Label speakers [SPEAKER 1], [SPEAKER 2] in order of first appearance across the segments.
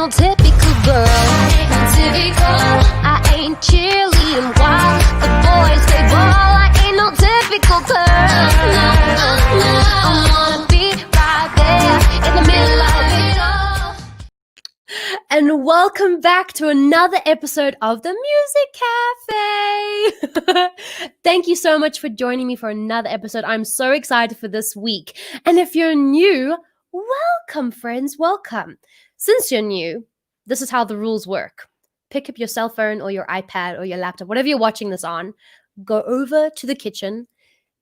[SPEAKER 1] no typical girl. I ain't no typical. I ain't cheerleading while the boys play ball. I ain't no typical girl. No, no. I wanna be right there in the middle of it all.
[SPEAKER 2] And welcome back to another episode of the Music Cafe. Thank you so much for joining me for another episode. I'm so excited for this week. And if you're new, welcome, friends, welcome. Since you're new, this is how the rules work. Pick up your cell phone or your iPad or your laptop, whatever you're watching this on, go over to the kitchen,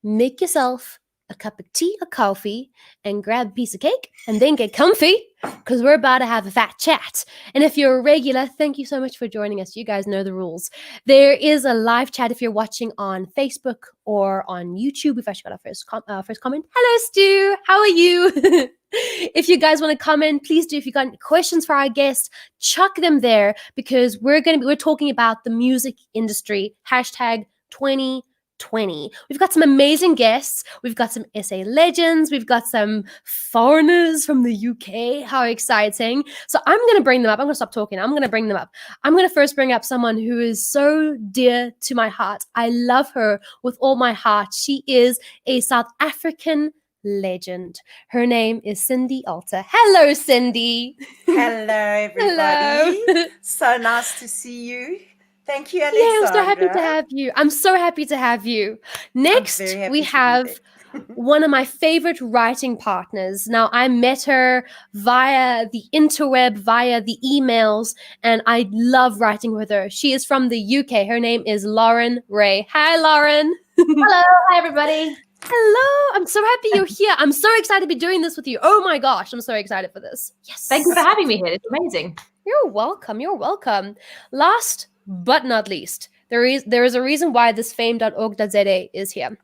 [SPEAKER 2] make yourself a cup of tea or coffee, and grab a piece of cake, and then get comfy, because we're about to have a fat chat. And if you're a regular, thank you so much for joining us. You guys know the rules. There is a live chat if you're watching on Facebook or on YouTube. We've actually got our first comment. Hello, Stu. How are you? If you guys want to comment, please do. If you got any questions for our guests, chuck them there, because we're talking about the music industry. Hashtag 2020. We've got some amazing guests. We've got some SA legends. We've got some foreigners from the UK. How exciting. So I'm going to bring them up. I'm going to stop talking. I'm going to bring them up. I'm going to first bring up someone who is so dear to my heart. I love her with all my heart. She is a South African legend. Her name is Cindy Alter. Hello, Cindy.
[SPEAKER 3] Hello, everybody.
[SPEAKER 2] Hello.
[SPEAKER 3] So nice to see you. Thank you, Alexandra.
[SPEAKER 2] Yeah, I'm so happy to have you. I'm so happy to have you. Next, we have one of my favorite writing partners. Now, I met her via the interweb, via the emails, and I love writing with her. She is from the UK. Her name is Lauren Ray. Hi, Lauren.
[SPEAKER 4] Hello. Hi, everybody.
[SPEAKER 2] Hello. I'm so happy you're here. I'm so excited to be doing this with you. Oh my gosh, I'm so excited for this. Yes.
[SPEAKER 4] Thank you for having me here. It's amazing.
[SPEAKER 2] You're welcome. You're welcome. Last but not least, there is a reason why this fame.org.za is here.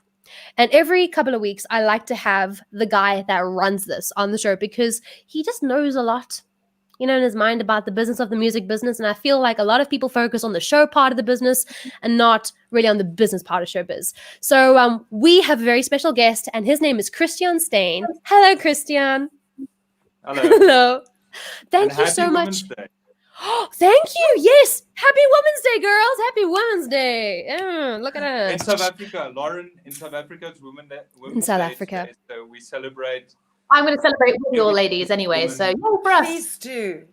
[SPEAKER 2] And every couple of weeks, I like to have the guy that runs this on the show, because he just knows a lot, in his mind about the business of the music business. And I feel like a lot of people focus on the show part of the business and not really on the business part of showbiz. So we have a very special guest, and his name is Christiaan Steyn. Hello, Christiaan.
[SPEAKER 5] Hello.
[SPEAKER 2] Hello. Thank you so much. Oh, thank you. Yes. Happy Women's Day, girls. Happy Women's Day. Look at us.
[SPEAKER 5] In South Africa, Lauren, in South Africa, it's Women's Day.
[SPEAKER 2] In South Africa.
[SPEAKER 5] Today, so we celebrate.
[SPEAKER 4] I'm going to celebrate with you all, ladies, anyway. So, yay for us.
[SPEAKER 3] Please do.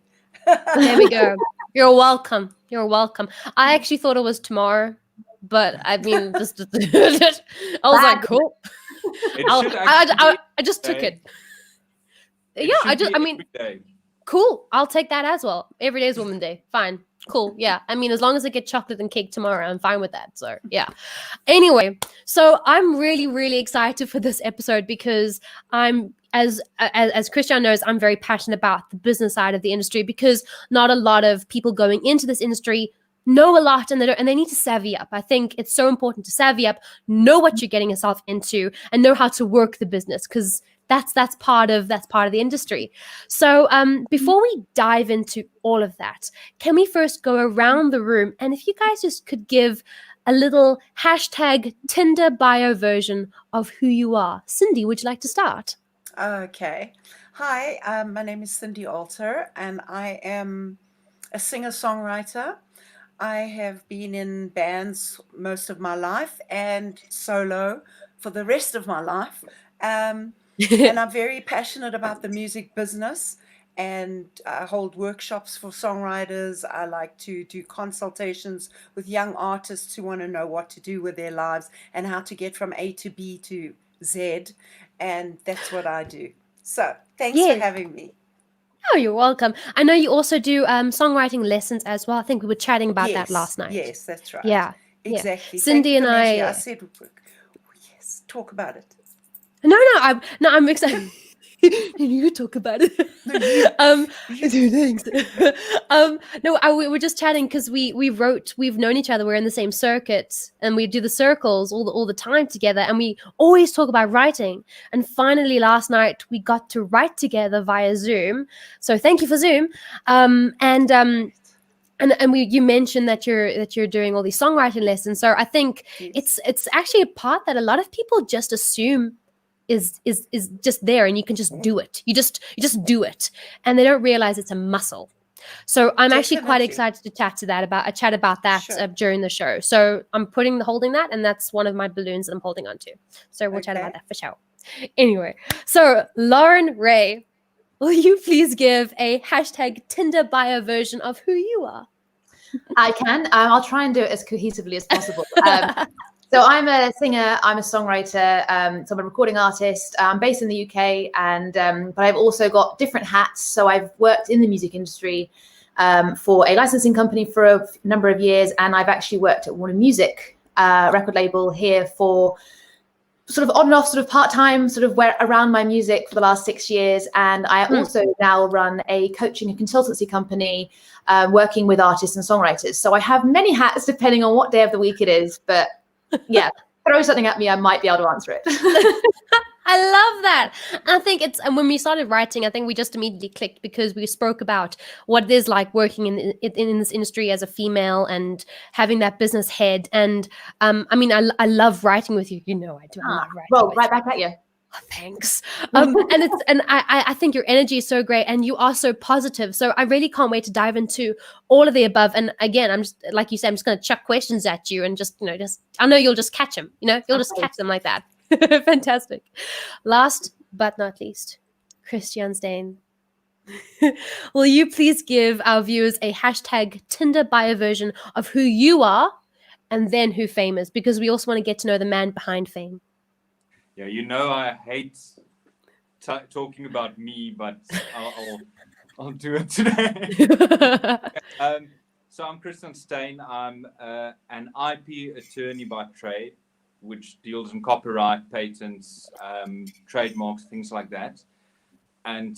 [SPEAKER 2] There we go. You're welcome. You're welcome. I actually thought it was tomorrow, but I mean, just I was like, cool. I just took it. Cool. I'll take that as well. Every day is Women's Day. Fine. Cool. Yeah. I mean, as long as I get chocolate and cake tomorrow, I'm fine with that. So, yeah. Anyway, so I'm really, really excited for this episode, because I'm, as Christiaan knows, I'm very passionate about the business side of the industry, because not a lot of people going into this industry know a lot, and they need to savvy up. I think it's so important to savvy up, know what you're getting yourself into, and know how to work the business, because that's part of the industry. So before we dive into all of that, can we first go around the room, and if you guys just could give a little hashtag Tinder bio version of who you are. Cindy, would you like to start?
[SPEAKER 3] Okay. Hi, my name is Cindy Alter, and I am a singer-songwriter. I have been in bands most of my life and solo for the rest of my life. And I'm very passionate about the music business, and I hold workshops for songwriters. I like to do consultations with young artists who want to know what to do with their lives and how to get from A to B to Z. And that's what I do. So thanks for having me.
[SPEAKER 2] Oh, you're welcome. I know you also do songwriting lessons as well. I think we were chatting about that last night.
[SPEAKER 3] Yes, that's right.
[SPEAKER 2] Yeah.
[SPEAKER 3] Exactly.
[SPEAKER 2] Cindy and I
[SPEAKER 3] said, yes, talk about it.
[SPEAKER 2] I'm excited. You talk about it. We were just chatting because we've known each other. We're in the same circuit, and we do the circles all the time together, and we always talk about writing. And finally, last night we got to write together via Zoom. So thank you for Zoom. You mentioned that you're doing all these songwriting lessons. So I think it's actually a part that a lot of people just assume is just there, and you can just do it. You just do it, and they don't realize it's a muscle. So I'm actually quite
[SPEAKER 3] Definitely.
[SPEAKER 2] excited to chat about that
[SPEAKER 3] Sure.
[SPEAKER 2] during the show. So I'm holding that, and that's one of my balloons that I'm holding onto. So we'll chat about
[SPEAKER 3] Okay.
[SPEAKER 2] that for sure. Anyway, so Lauren Ray, will you please give a hashtag Tinder bio version of who you are?
[SPEAKER 4] I can. I'll try and do it as cohesively as possible. So I'm a singer, I'm a songwriter, so I'm a recording artist. I'm based in the UK, and but I've also got different hats. So I've worked in the music industry for a licensing company for a number of years, and I've actually worked at Warner Music record label here for sort of on and off, sort of part-time, sort of where around my music for the last 6 years. And I also now run a coaching and consultancy company working with artists and songwriters. So I have many hats depending on what day of the week it is, but yeah, throw something at me, I might be able to answer it.
[SPEAKER 2] I love that. And I think and when we started writing, I think we just immediately clicked because we spoke about what it is like working in this industry as a female and having that business head. And I mean, I love writing with you. You know, I do. I love writing.
[SPEAKER 4] Well,
[SPEAKER 2] with
[SPEAKER 4] right
[SPEAKER 2] you.
[SPEAKER 4] back at you.
[SPEAKER 2] Oh, thanks. And I think your energy is so great and you are so positive. So I really can't wait to dive into all of the above. And again, I'm just like you said, I'm just going to chuck questions at you and just I know you'll just catch them. You'll just catch them like that. Fantastic. Last but not least, Christiaan Steyn. Will you please give our viewers a hashtag Tinder bio version of who you are and then who fame is? Because we also want to get to know the man behind fame.
[SPEAKER 5] Yeah, I hate talking about me, but I'll do it today. So I'm Christiaan Steyn. I'm an IP attorney by trade, which deals in copyright, patents, trademarks, things like that. And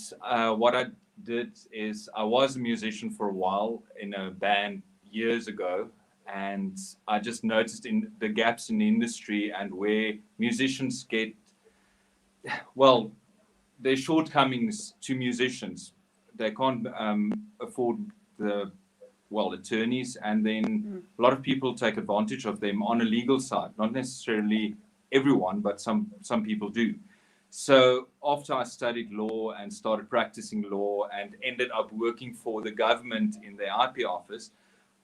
[SPEAKER 5] what I did is I was a musician for a while in a band years ago. And I just noticed in the gaps in the industry and where musicians get, well, their shortcomings to musicians. They can't afford the, attorneys. And then a lot of people take advantage of them on a legal side. Not necessarily everyone, but some people do. So after I studied law and started practicing law and ended up working for the government in their IP office,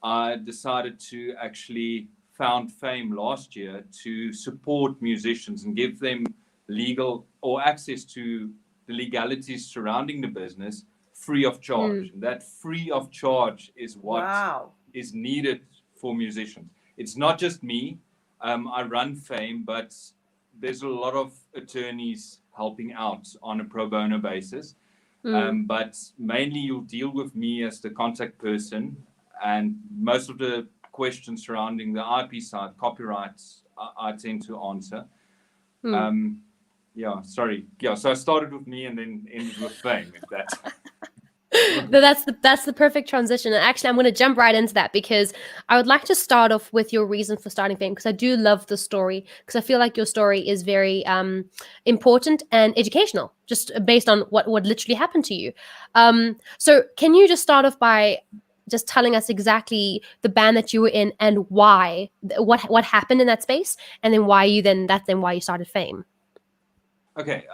[SPEAKER 5] I decided to actually found Fame last year to support musicians and give them legal or access to the legalities surrounding the business free of charge. And that free of charge is what is needed for musicians. It's not just me. I run Fame, but there's a lot of attorneys helping out on a pro bono basis. But mainly you'll deal with me as the contact person, and most of the questions surrounding the IP side, copyrights, I tend to answer. So I started with me and then ended with Fame.
[SPEAKER 2] That's the perfect transition. And actually, I'm going to jump right into that because I would like to start off with your reason for starting Fame, because I do love the story, because I feel like your story is very important and educational, just based on what literally happened to you. So can you just start off by just telling us exactly the band that you were in and why, what happened in that space, and then why you started Fame?
[SPEAKER 5] Okay.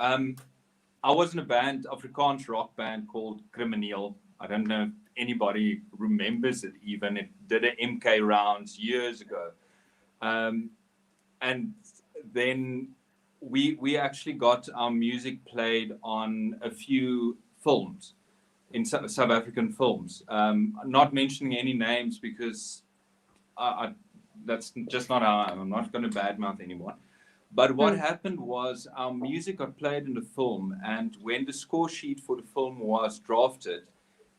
[SPEAKER 5] I was in a band, Afrikaans rock band called Crimineel. I don't know if anybody remembers it even. It did an MK rounds years ago. And then we actually got our music played on a few films, in South African films. Not mentioning any names because that's just not how I'm not going to badmouth anyone. But what happened was our music got played in the film, and when the score sheet for the film was drafted,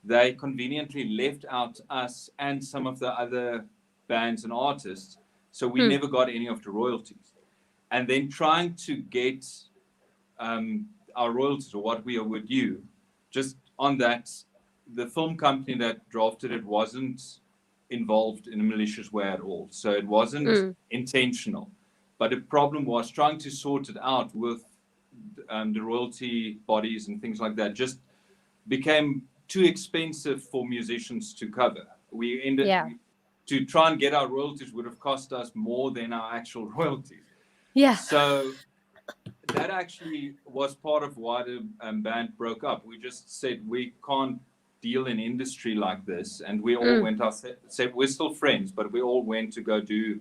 [SPEAKER 5] they conveniently left out us and some of the other bands and artists, so we never got any of the royalties. And then trying to get our royalties, or what we were due, just on that, the film company that drafted it wasn't involved in a malicious way at all. So it wasn't intentional. But the problem was trying to sort it out with the royalty bodies and things like that just became too expensive for musicians to cover. We ended to try and get our royalties would have cost us more than our actual royalties.
[SPEAKER 2] Yeah.
[SPEAKER 5] So that actually was part of why the band broke up. We just said we can't deal in industry like this, and we all went our we're still friends, but we all went to go do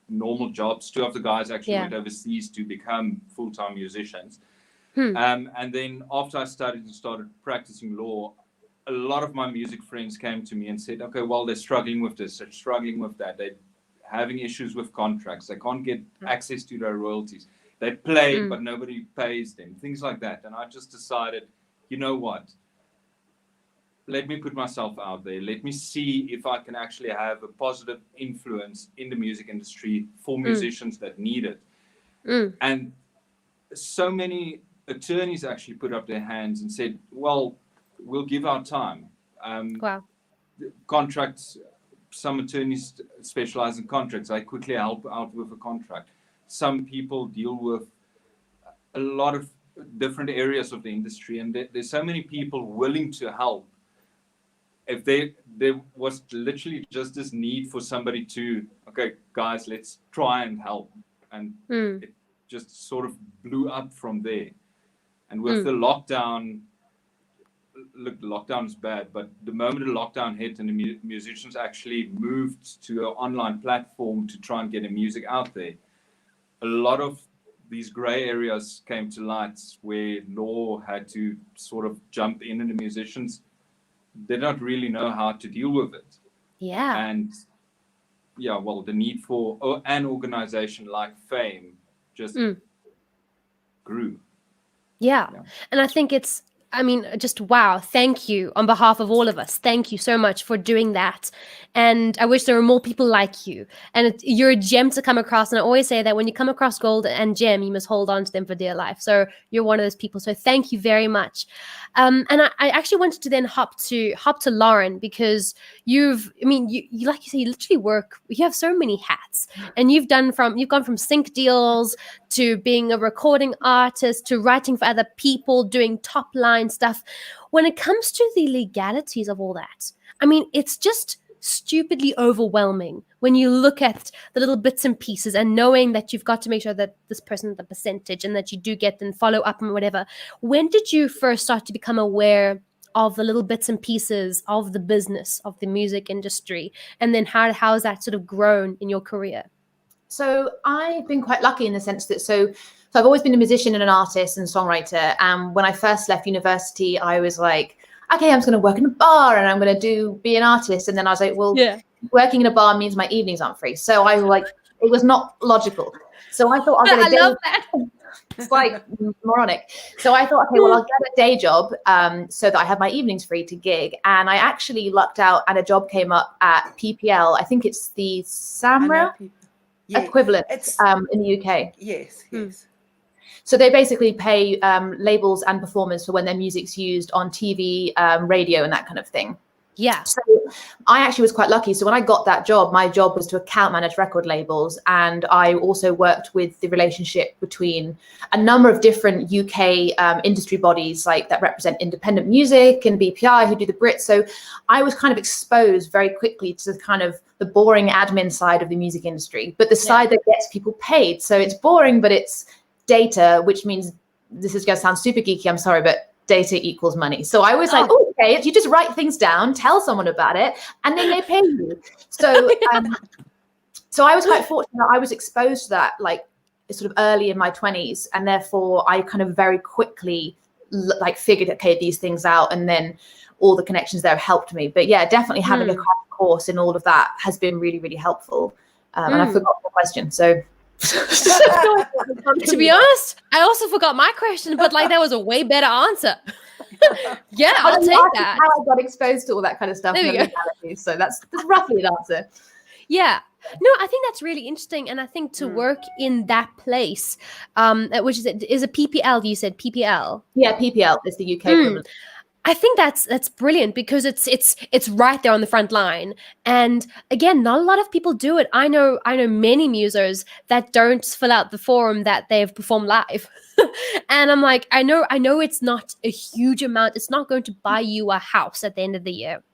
[SPEAKER 5] normal jobs. Two of the guys actually went overseas to become full-time musicians. And then after I studied and started practicing law, a lot of my music friends came to me and said, okay, well, they're struggling with this, they're struggling with that, they're having issues with contracts, they can't get access to their royalties, they play but nobody pays them, things like that. And I just decided, you know what, let me put myself out there, let me see if I can actually have a positive influence in the music industry for musicians that need it. And so many attorneys actually put up their hands and said, well, we'll give our time.
[SPEAKER 2] Wow.
[SPEAKER 5] Contracts, some attorneys specialize in contracts. I quickly help out with a contract. Some people deal with a lot of different areas of the industry, and there's so many people willing to help. If there was literally just this need for somebody to, okay, guys, let's try and help. And it just sort of blew up from there. And with the lockdown, look, the lockdown is bad, but the moment the lockdown hit and the musicians actually moved to an online platform to try and get the music out there, a lot of these gray areas came to light where law had to sort of jump in, and the musicians did not really know how to deal with it.
[SPEAKER 2] Yeah.
[SPEAKER 5] And yeah, well, the need for an organization like Fame just grew.
[SPEAKER 2] Yeah. And I think it's, I mean, just wow. Thank you on behalf of all of us. Thank you so much for doing that. And I wish there were more people like you. And you're a gem to come across. And I always say that when you come across gold and gem, you must hold on to them for dear life. So you're one of those people. So thank you very much. And I actually wanted to then hop to Lauren, because you like you say, you literally work, you have so many hats, and you've gone from sync deals to being a recording artist to writing for other people, doing top line stuff. When it comes to the legalities of all that, I mean, it's just stupidly overwhelming when you look at the little bits and pieces, and knowing that you've got to make sure that this person, the percentage, and that you do get and follow up and whatever. When did you first start to become aware of the little bits and pieces of the business of the music industry, and then how has that sort of grown in your career?
[SPEAKER 4] So I've been quite lucky in the sense that so I've always been a musician and an artist and songwriter. And when I first left university, I was like, okay, I'm just going to work in a bar and I'm going to be an artist. And then I was like, well, working in a bar means my evenings aren't free. So I was like, it was not logical. So I thought I'll get a day. I love that. It's like moronic. So I thought, okay, well, I'll get a day job so that I have my evenings free to gig. And I actually lucked out and a job came up at PPL. I think it's the SAMRA equivalent in the UK.
[SPEAKER 3] Yes.
[SPEAKER 4] So they basically pay labels and performers for when their music's used on TV, radio, and that kind of thing.
[SPEAKER 2] Yeah.
[SPEAKER 4] So I actually was quite lucky. So when I got that job, my job was to account manage record labels. And I also worked with the relationship between a number of different UK industry bodies like that represent independent music, and BPI, who do the Brits. So I was kind of exposed very quickly to kind of the boring admin side of the music industry, but the side that gets people paid. So it's boring, but it's data, which means, this is going to sound super geeky, I'm sorry, but data equals money. So I was like, oh, okay, you just write things down, tell someone about it, and then they pay you. So so I was quite fortunate. I was exposed to that like sort of early in my 20s, and therefore I kind of very quickly like figured, okay, these things out, and then all the connections there helped me. But yeah, definitely having a course in all of that has been really, really helpful. And I forgot the question, so
[SPEAKER 2] to be honest, I also forgot my question, but like that was a way better answer. Yeah, I'll take that.
[SPEAKER 4] How I got exposed to all that kind of stuff.
[SPEAKER 2] There we go.
[SPEAKER 4] So that's roughly an answer.
[SPEAKER 2] Yeah. No, I think that's really interesting. And I think to work in that place, which is a PPL, you said PPL?
[SPEAKER 4] Yeah, PPL is the UK equivalent.
[SPEAKER 2] I think that's brilliant, because it's right there on the front line. And again, not a lot of people do it. I know many musers that don't fill out the form that they've performed live. And I'm like, I know it's not a huge amount. It's not going to buy you a house at the end of the year.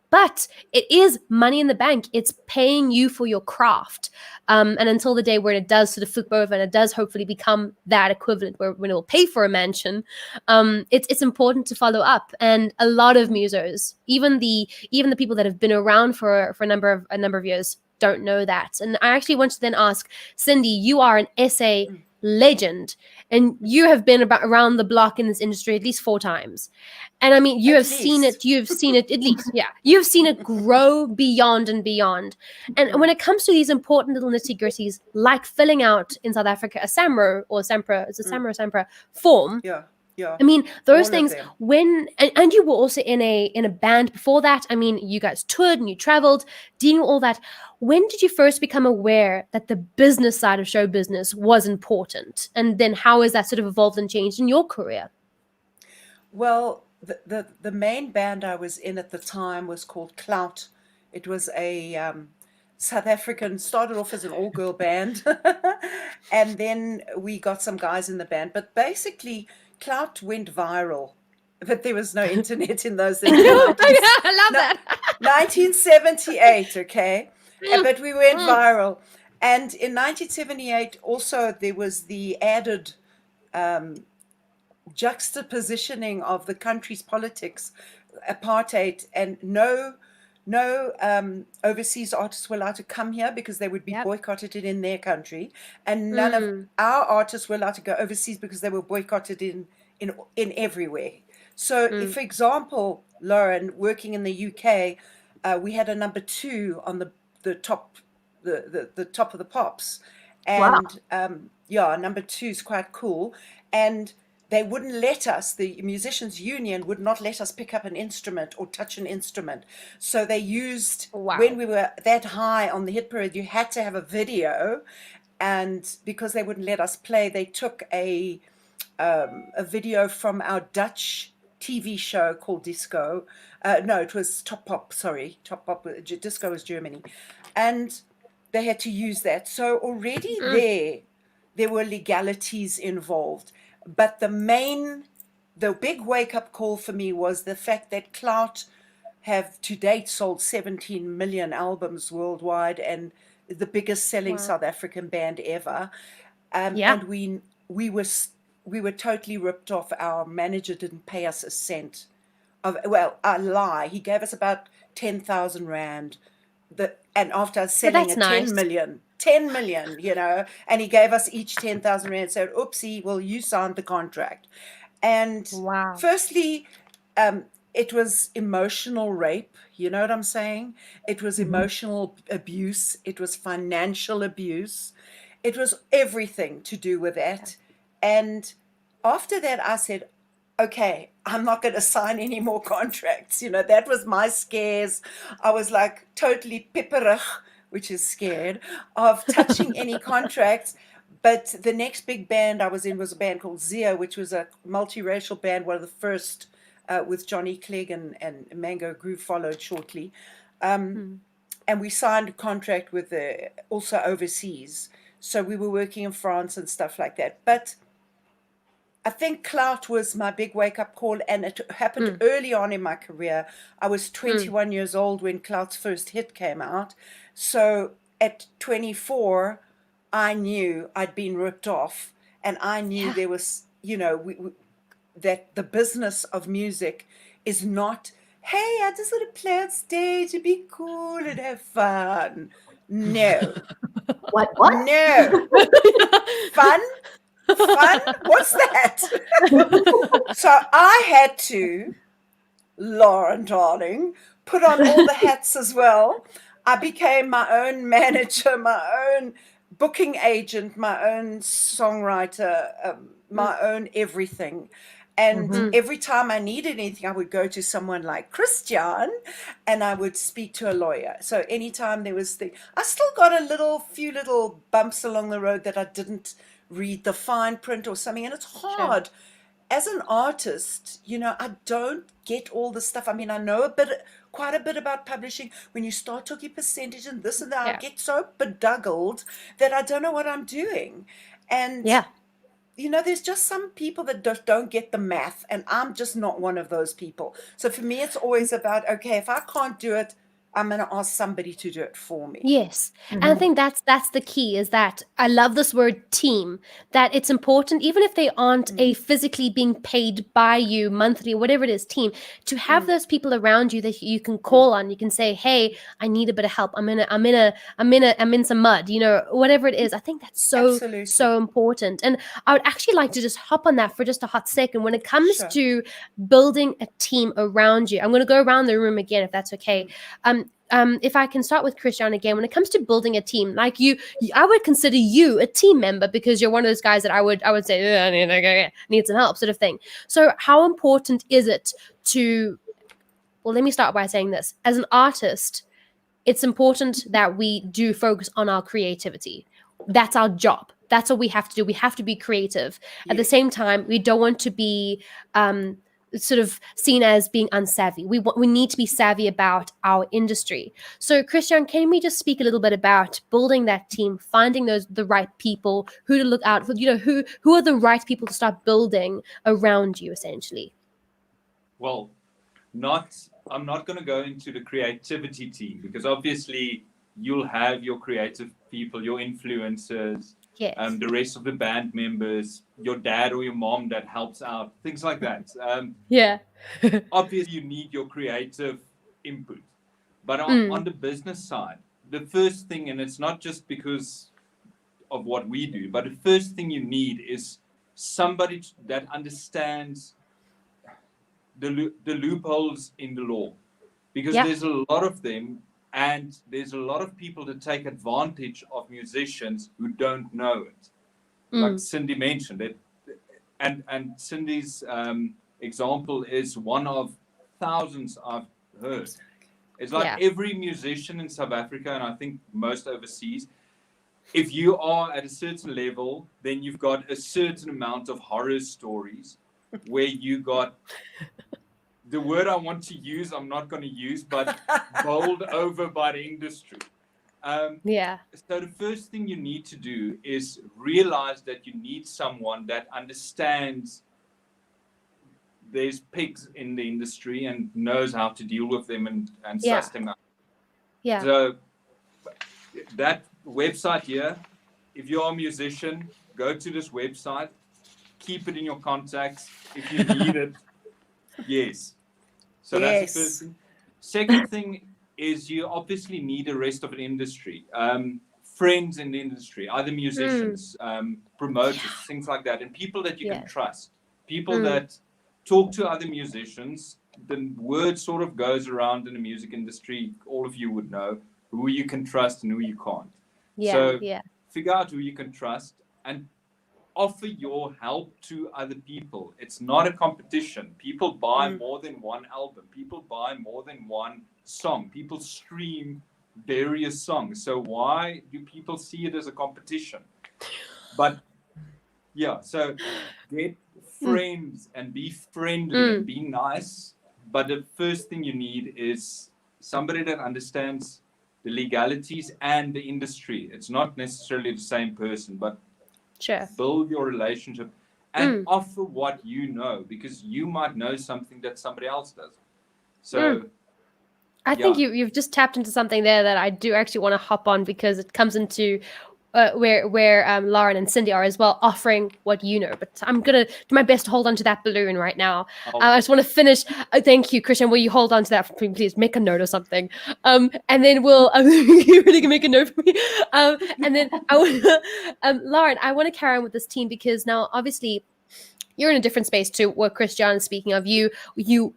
[SPEAKER 2] But it is money in the bank. It's paying you for your craft. And until the day where it does sort of flip over and it does hopefully become that equivalent where when it will pay for a mansion, it's important to follow up. And a lot of musos, even the people that have been around for a number of years, don't know that. And I actually want to then ask, Cindy, you are an essay legend, and you have been around the block in this industry at least 4 times. And I mean, you have seen it at least, yeah. You've seen it grow beyond and beyond. And when it comes to these important little nitty-gritties, like filling out in South Africa a SAMRO or SAMPRA, is it SAMRO or SAMPRA form?
[SPEAKER 3] Yeah.
[SPEAKER 2] I mean, those
[SPEAKER 3] All
[SPEAKER 2] things,
[SPEAKER 3] of them.
[SPEAKER 2] when, and you were also in a band before that. I mean, you guys toured and you traveled, dealing with all that. When did you first become aware that the business side of show business was important? And then how has that sort of evolved and changed in your career?
[SPEAKER 3] Well, the main band I was in at the time was called Clout. It was a South African, started off as an all-girl band, and then we got some guys in the band. But basically, Clout went viral, but there was no internet in those days.
[SPEAKER 2] I love that.
[SPEAKER 3] 1978, okay? But we went viral. And in 1978, also, there was the added juxtapositioning of the country's politics, apartheid, and no overseas artists were allowed to come here because they would be boycotted in their country, and none of our artists were allowed to go overseas because they were boycotted in everywhere. So, if, for example, Lauren, working in the UK, we had a number 2 on the top the top of the pops, and number 2 is quite cool, and they wouldn't let us, the musicians union would not let us pick up an instrument or touch an instrument. So they used, when we were that high on the hit parade, you had to have a video. And because they wouldn't let us play, they took a video from our Dutch TV show called Disco. No, it was Top Pop, sorry. Top Pop, Disco was Germany. And they had to use that. So already there were legalities involved. But the big wake-up call for me was the fact that Clout have to date sold 17 million albums worldwide and the biggest selling South African band ever. And we were totally ripped off. Our manager didn't pay us a cent. I lie. He gave us about 10,000 Rand. And after selling at 10 million, you know, and he gave us each 10,000 Rand, said, oopsie, well, you signed the contract. And firstly, it was emotional rape, you know what I'm saying? It was emotional abuse. It was financial abuse. It was everything to do with that. And after that, I said, okay, I'm not going to sign any more contracts. You know, that was my scares. I was like totally pipperig, which is scared, of touching any contracts. But the next big band I was in was a band called Zia, which was a multiracial band, one of the first with Johnny Clegg and Mango Groove followed shortly. And we signed a contract with also overseas. So we were working in France and stuff like that. But I think Clout was my big wake-up call, and it happened early on in my career. I was 21 years old when Clout's first hit came out. So at 24, I knew I'd been ripped off, and I knew there was, you know, that the business of music is not, hey, I just want to play on stage and be cool and have fun. No.
[SPEAKER 4] What?
[SPEAKER 3] No. Fun? What's that? So I had to, Lauren, darling, put on all the hats as well. I became my own manager, my own booking agent, my own songwriter, my own everything. And every time I needed anything, I would go to someone like Christiaan, and I would speak to a lawyer. So anytime there was I still got a few little bumps along the road that I didn't read the fine print or something. And it's hard. As an artist, you know, I don't get all the stuff. I mean, I know quite a bit about publishing. When you start talking percentage and this and that, I get so beduggled that I don't know what I'm doing. And there's just some people that don't get the math, and I'm just not one of those people. So for me, it's always about, okay, if I can't do it, I'm going to ask somebody to do it for me.
[SPEAKER 2] Yes. And I think that's the key, is that I love this word team, that it's important, even if they aren't a physically being paid by you monthly, whatever it is, team, to have those people around you that you can call on. You can say, hey, I need a bit of help. I'm in some mud, whatever it is. I think that's
[SPEAKER 3] Absolutely.
[SPEAKER 2] so important. And I would actually like to just hop on that for just a hot second. When it comes
[SPEAKER 3] Sure.
[SPEAKER 2] to building a team around you, I'm going to go around the room again, if that's okay. If I can start with Christiaan again, when it comes to building a team, like I would consider you a team member, because you're one of those guys that I would say, I need some help, sort of thing. So how important is it well, let me start by saying this. As an artist, it's important that we do focus on our creativity. That's our job. That's what we have to do. We have to be creative. At the same time, we don't want to be sort of seen as being unsavvy. We need to be savvy about our industry. So Christiaan, can we just speak a little bit about building that team, finding the right people, who to look out for, who are the right people to start building around you, essentially?
[SPEAKER 5] Well, I'm not going to go into the creativity team, because obviously you'll have your creative people, your influencers,
[SPEAKER 2] Yes.
[SPEAKER 5] the rest of the band members, your dad or your mom that helps out, things like that.
[SPEAKER 2] Yeah.
[SPEAKER 5] Obviously, you need your creative input. But on the business side, the first thing, and it's not just because of what we do, but the first thing you need is somebody that understands the loopholes in the law, because there's a lot of them. And there's a lot of people that take advantage of musicians who don't know it. Like Cindy mentioned it. And Cindy's example is one of thousands I've heard. It's like every musician in South Africa, and I think most overseas, if you are at a certain level, then you've got a certain amount of horror stories where you got... The word I want to use, I'm not going to use, but bowled over by the industry. So the first thing you need to do is realize that you need someone that understands there's pigs in the industry and knows how to deal with them and suss them out.
[SPEAKER 2] Yeah.
[SPEAKER 5] So that website here, if you're a musician, go to this website, keep it in your contacts. If you need it, yes. So that's the first thing. Second thing is you obviously need the rest of the industry, friends in the industry, either musicians, promoters, things like that, and people that you can trust, people that talk to other musicians. The word sort of goes around in the music industry. All of you would know who you can trust and who you can't. So figure out who you can trust and offer your help to other people. It's not a competition. People buy more than one album. People buy more than one song. People stream various songs. So why do people see it as a competition? But so get friends and be friendly and be nice. But the first thing you need is somebody that understands the legalities and the industry. It's not necessarily the same person, but build your relationship and offer what you know, because you might know something that somebody else does. So
[SPEAKER 2] I think you've just tapped into something there that I do actually want to hop on, because it comes into where Lauren and Cindy are as well, offering what you know. But I'm going to do my best to hold on to that balloon right now. I just want to finish. Thank you, Christiaan. Will you hold on to that for me, please? Make a note or something. And then we'll... you really can make a note for me. And then Lauren, I want to carry on with this team, because now, obviously, you're in a different space to what Christiaan is speaking of. You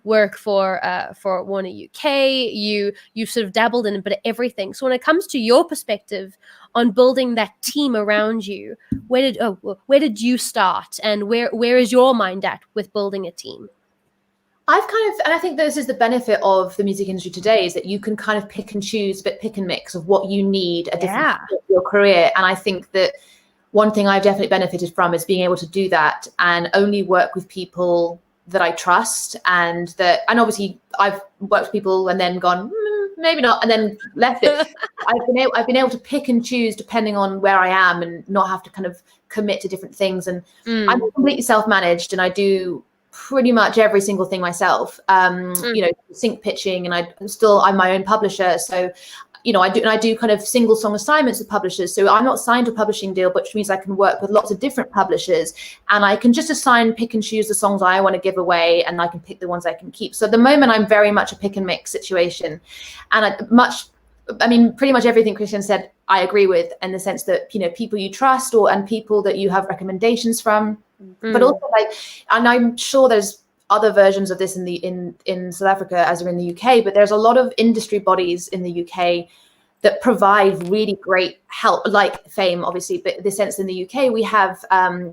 [SPEAKER 2] work for Warner UK. You sort of dabbled in a bit of everything. So when it comes to your perspective on building that team around you, where did you start, and where is your mind at with building a team?
[SPEAKER 4] And I think this is the benefit of the music industry today, is that you can kind of pick and choose, but pick and mix of what you need at different parts of your career. And I think that one thing I've definitely benefited from is being able to do that and only work with people that I trust, and obviously I've worked with people and then gone, maybe not, and then left it. I've been able to pick and choose depending on where I am and not have to kind of commit to different things. And I'm completely self-managed, and I do pretty much every single thing myself. Sync pitching, and I'm my own publisher. So, I do kind of single song assignments with publishers. So I'm not signed to a publishing deal, which means I can work with lots of different publishers, and I can just pick and choose the songs I want to give away, and I can pick the ones I can keep. So at the moment, I'm very much a pick and mix situation, and pretty much everything Christiaan said, I agree with, in the sense that, people you trust and people that you have recommendations from, but also and I'm sure there's other versions of this in South Africa as are in the UK, but there's a lot of industry bodies in the UK that provide really great help, like Fame, obviously, but in the sense in the UK, we have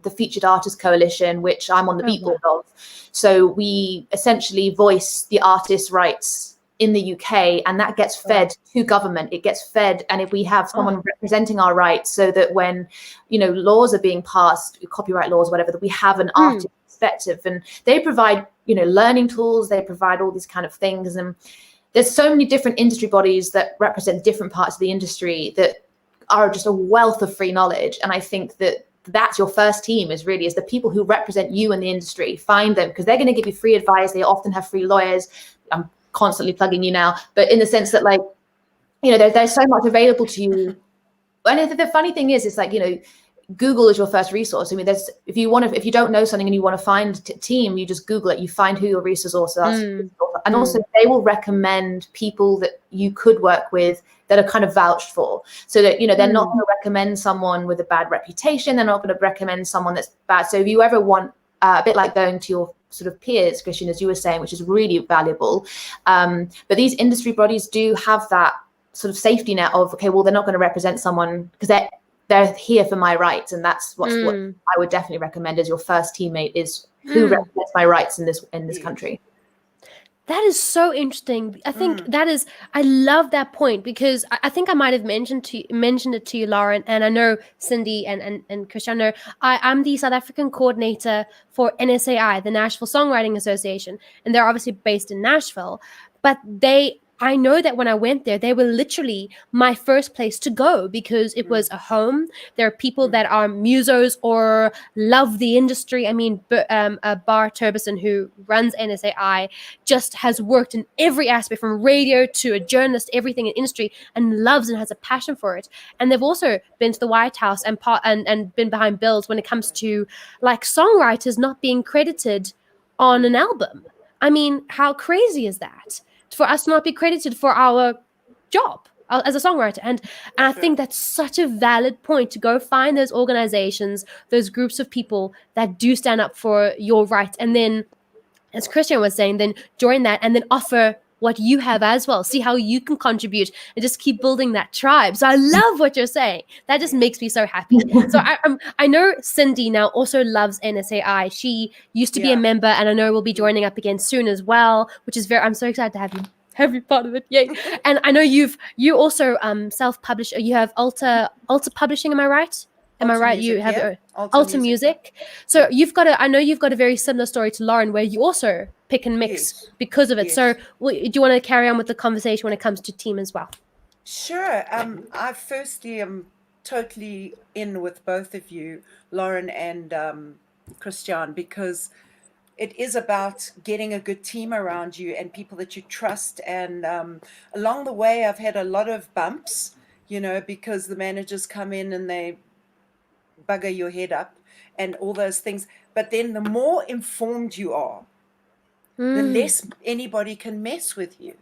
[SPEAKER 4] the Featured Artist Coalition, which I'm on the beat board of. So we essentially voice the artist's rights in the UK, and that gets fed to government. It gets fed, and if we have someone representing our rights, so that when laws are being passed, copyright laws, whatever, that we have an artist perspective, and they provide learning tools, they provide all these kind of things, and there's so many different industry bodies that represent different parts of the industry that are just a wealth of free knowledge. And I think that that's your first team is the people who represent you in the industry. Find them, because they're going to give you free advice. They often have free lawyers. I'm constantly plugging you now, but in the sense that there's so much available to you. And the funny thing is, it's Google is your first resource. I mean, if you don't know something and you want to find a team, you just Google it. You find who your resource are, and also they will recommend people that you could work with that are kind of vouched for. So that they're not going to recommend someone with a bad reputation. They're not going to recommend someone that's bad. So if you ever want a bit like going to your sort of peers, Christiaan, as you were saying, which is really valuable. But these industry bodies do have that sort of safety net of, okay, well, they're not going to represent someone because they're here for my rights. And that's what I would definitely recommend as your first teammate is who represents my rights in this country.
[SPEAKER 2] That is so interesting. I think I love that point, because I think I might have mentioned it to you, Lauren, and I know Cindy and Christiaan know I'm the South African coordinator for NSAI, the Nashville Songwriting Association, and they're obviously based in Nashville, but I know that when I went there, they were literally my first place to go, because it was a home. There are people that are musos or love the industry. I mean, Bar Turbison, who runs NSAI, just has worked in every aspect, from radio to a journalist, everything in industry, and loves and has a passion for it. And they've also been to the White House and been behind bills when it comes to songwriters not being credited on an album. I mean, how crazy is that? For us to not be credited for our job as a songwriter. And I think that's such a valid point, to go find those organizations, those groups of people that do stand up for your rights. And then, as Christiaan was saying, then join that and then offer what you have as well. See how you can contribute and just keep building that tribe. So I love what you're saying. That just makes me so happy. So I know Cindy now also loves NSAI. She used to be a member, and I know we'll be joining up again soon as well, which is I'm so excited to have you part of it. Yay. And I know you also self-publish. You have Alta Publishing, am I right? Am I right?
[SPEAKER 3] Music,
[SPEAKER 2] you have
[SPEAKER 3] Alta
[SPEAKER 2] Music. So I know you've got a very similar story to Lauren, where you also pick and mix because of it.
[SPEAKER 3] Yes.
[SPEAKER 2] So do you want to carry on with the conversation when it comes to team as well?
[SPEAKER 3] Sure. I firstly am totally in with both of you, Lauren and Christiaan, because it is about getting a good team around you and people that you trust. And along the way, I've had a lot of bumps, because the managers come in and they bugger your head up and all those things. But then the more informed you are, the less anybody can mess with you.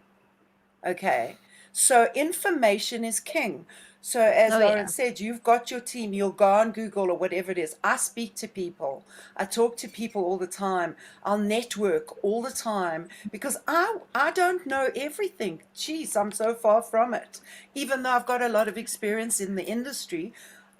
[SPEAKER 3] Okay. So information is king. So as Lauren said, you've got your team, you'll go on Google or whatever it is. I speak to people. I talk to people all the time. I'll network all the time, because I don't know everything. Jeez, I'm so far from it. Even though I've got a lot of experience in the industry,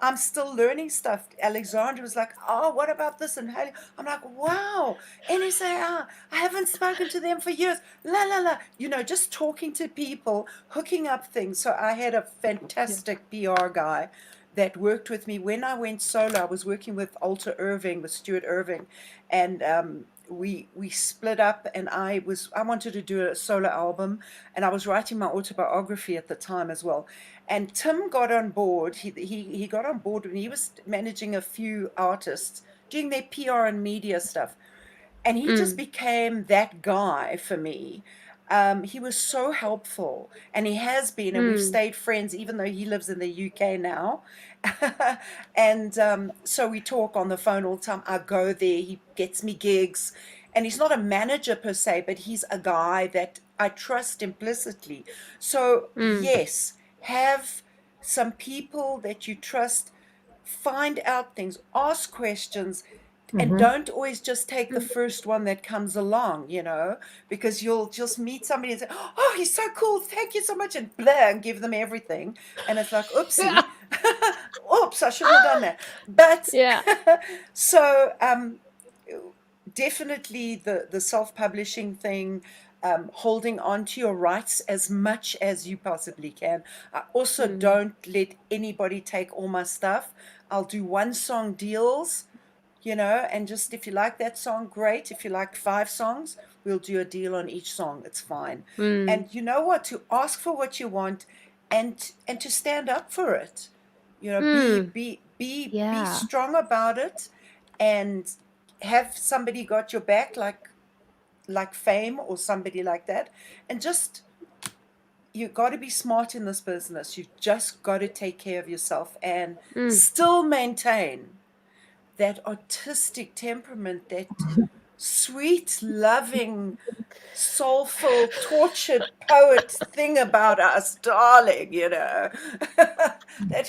[SPEAKER 3] I'm still learning stuff. Alexandra was like, oh, what about this? And I'm like, wow, NSAI, I haven't spoken to them for years. La, la, la. Just talking to people, hooking up things. So I had a fantastic PR guy that worked with me. When I went solo, I was working with Stuart Irving. And we split up, and I wanted to do a solo album, and I was writing my autobiography at the time as well. And Tim got on board. He got on board when he was managing a few artists, doing their PR and media stuff. And he just became that guy for me. He was so helpful, and he has been, and we've stayed friends, even though he lives in the UK now. And so we talk on the phone all the time. I go there, he gets me gigs, and he's not a manager per se, but he's a guy that I trust implicitly. So yes, have some people that you trust, find out things, ask questions, and don't always just take the first one that comes along, because you'll just meet somebody and say, oh, he's so cool, thank you so much, and blah, and give them everything. And it's like, oopsie, oops, I shouldn't have done that. But so definitely the self-publishing thing, holding on to your rights as much as you possibly can. I also don't let anybody take all my stuff. I'll do one song deals, and just, if you like that song, great. If you like 5 songs, we'll do a deal on each song. It's fine. And you know what? To ask for what you want, and to stand up for it. Be strong about it, and have somebody got your back, like Fame or somebody like that. And just, you got to be smart in this business. You've just got to take care of yourself and still maintain that artistic temperament, that sweet, loving, soulful, tortured poet thing about us, darling, that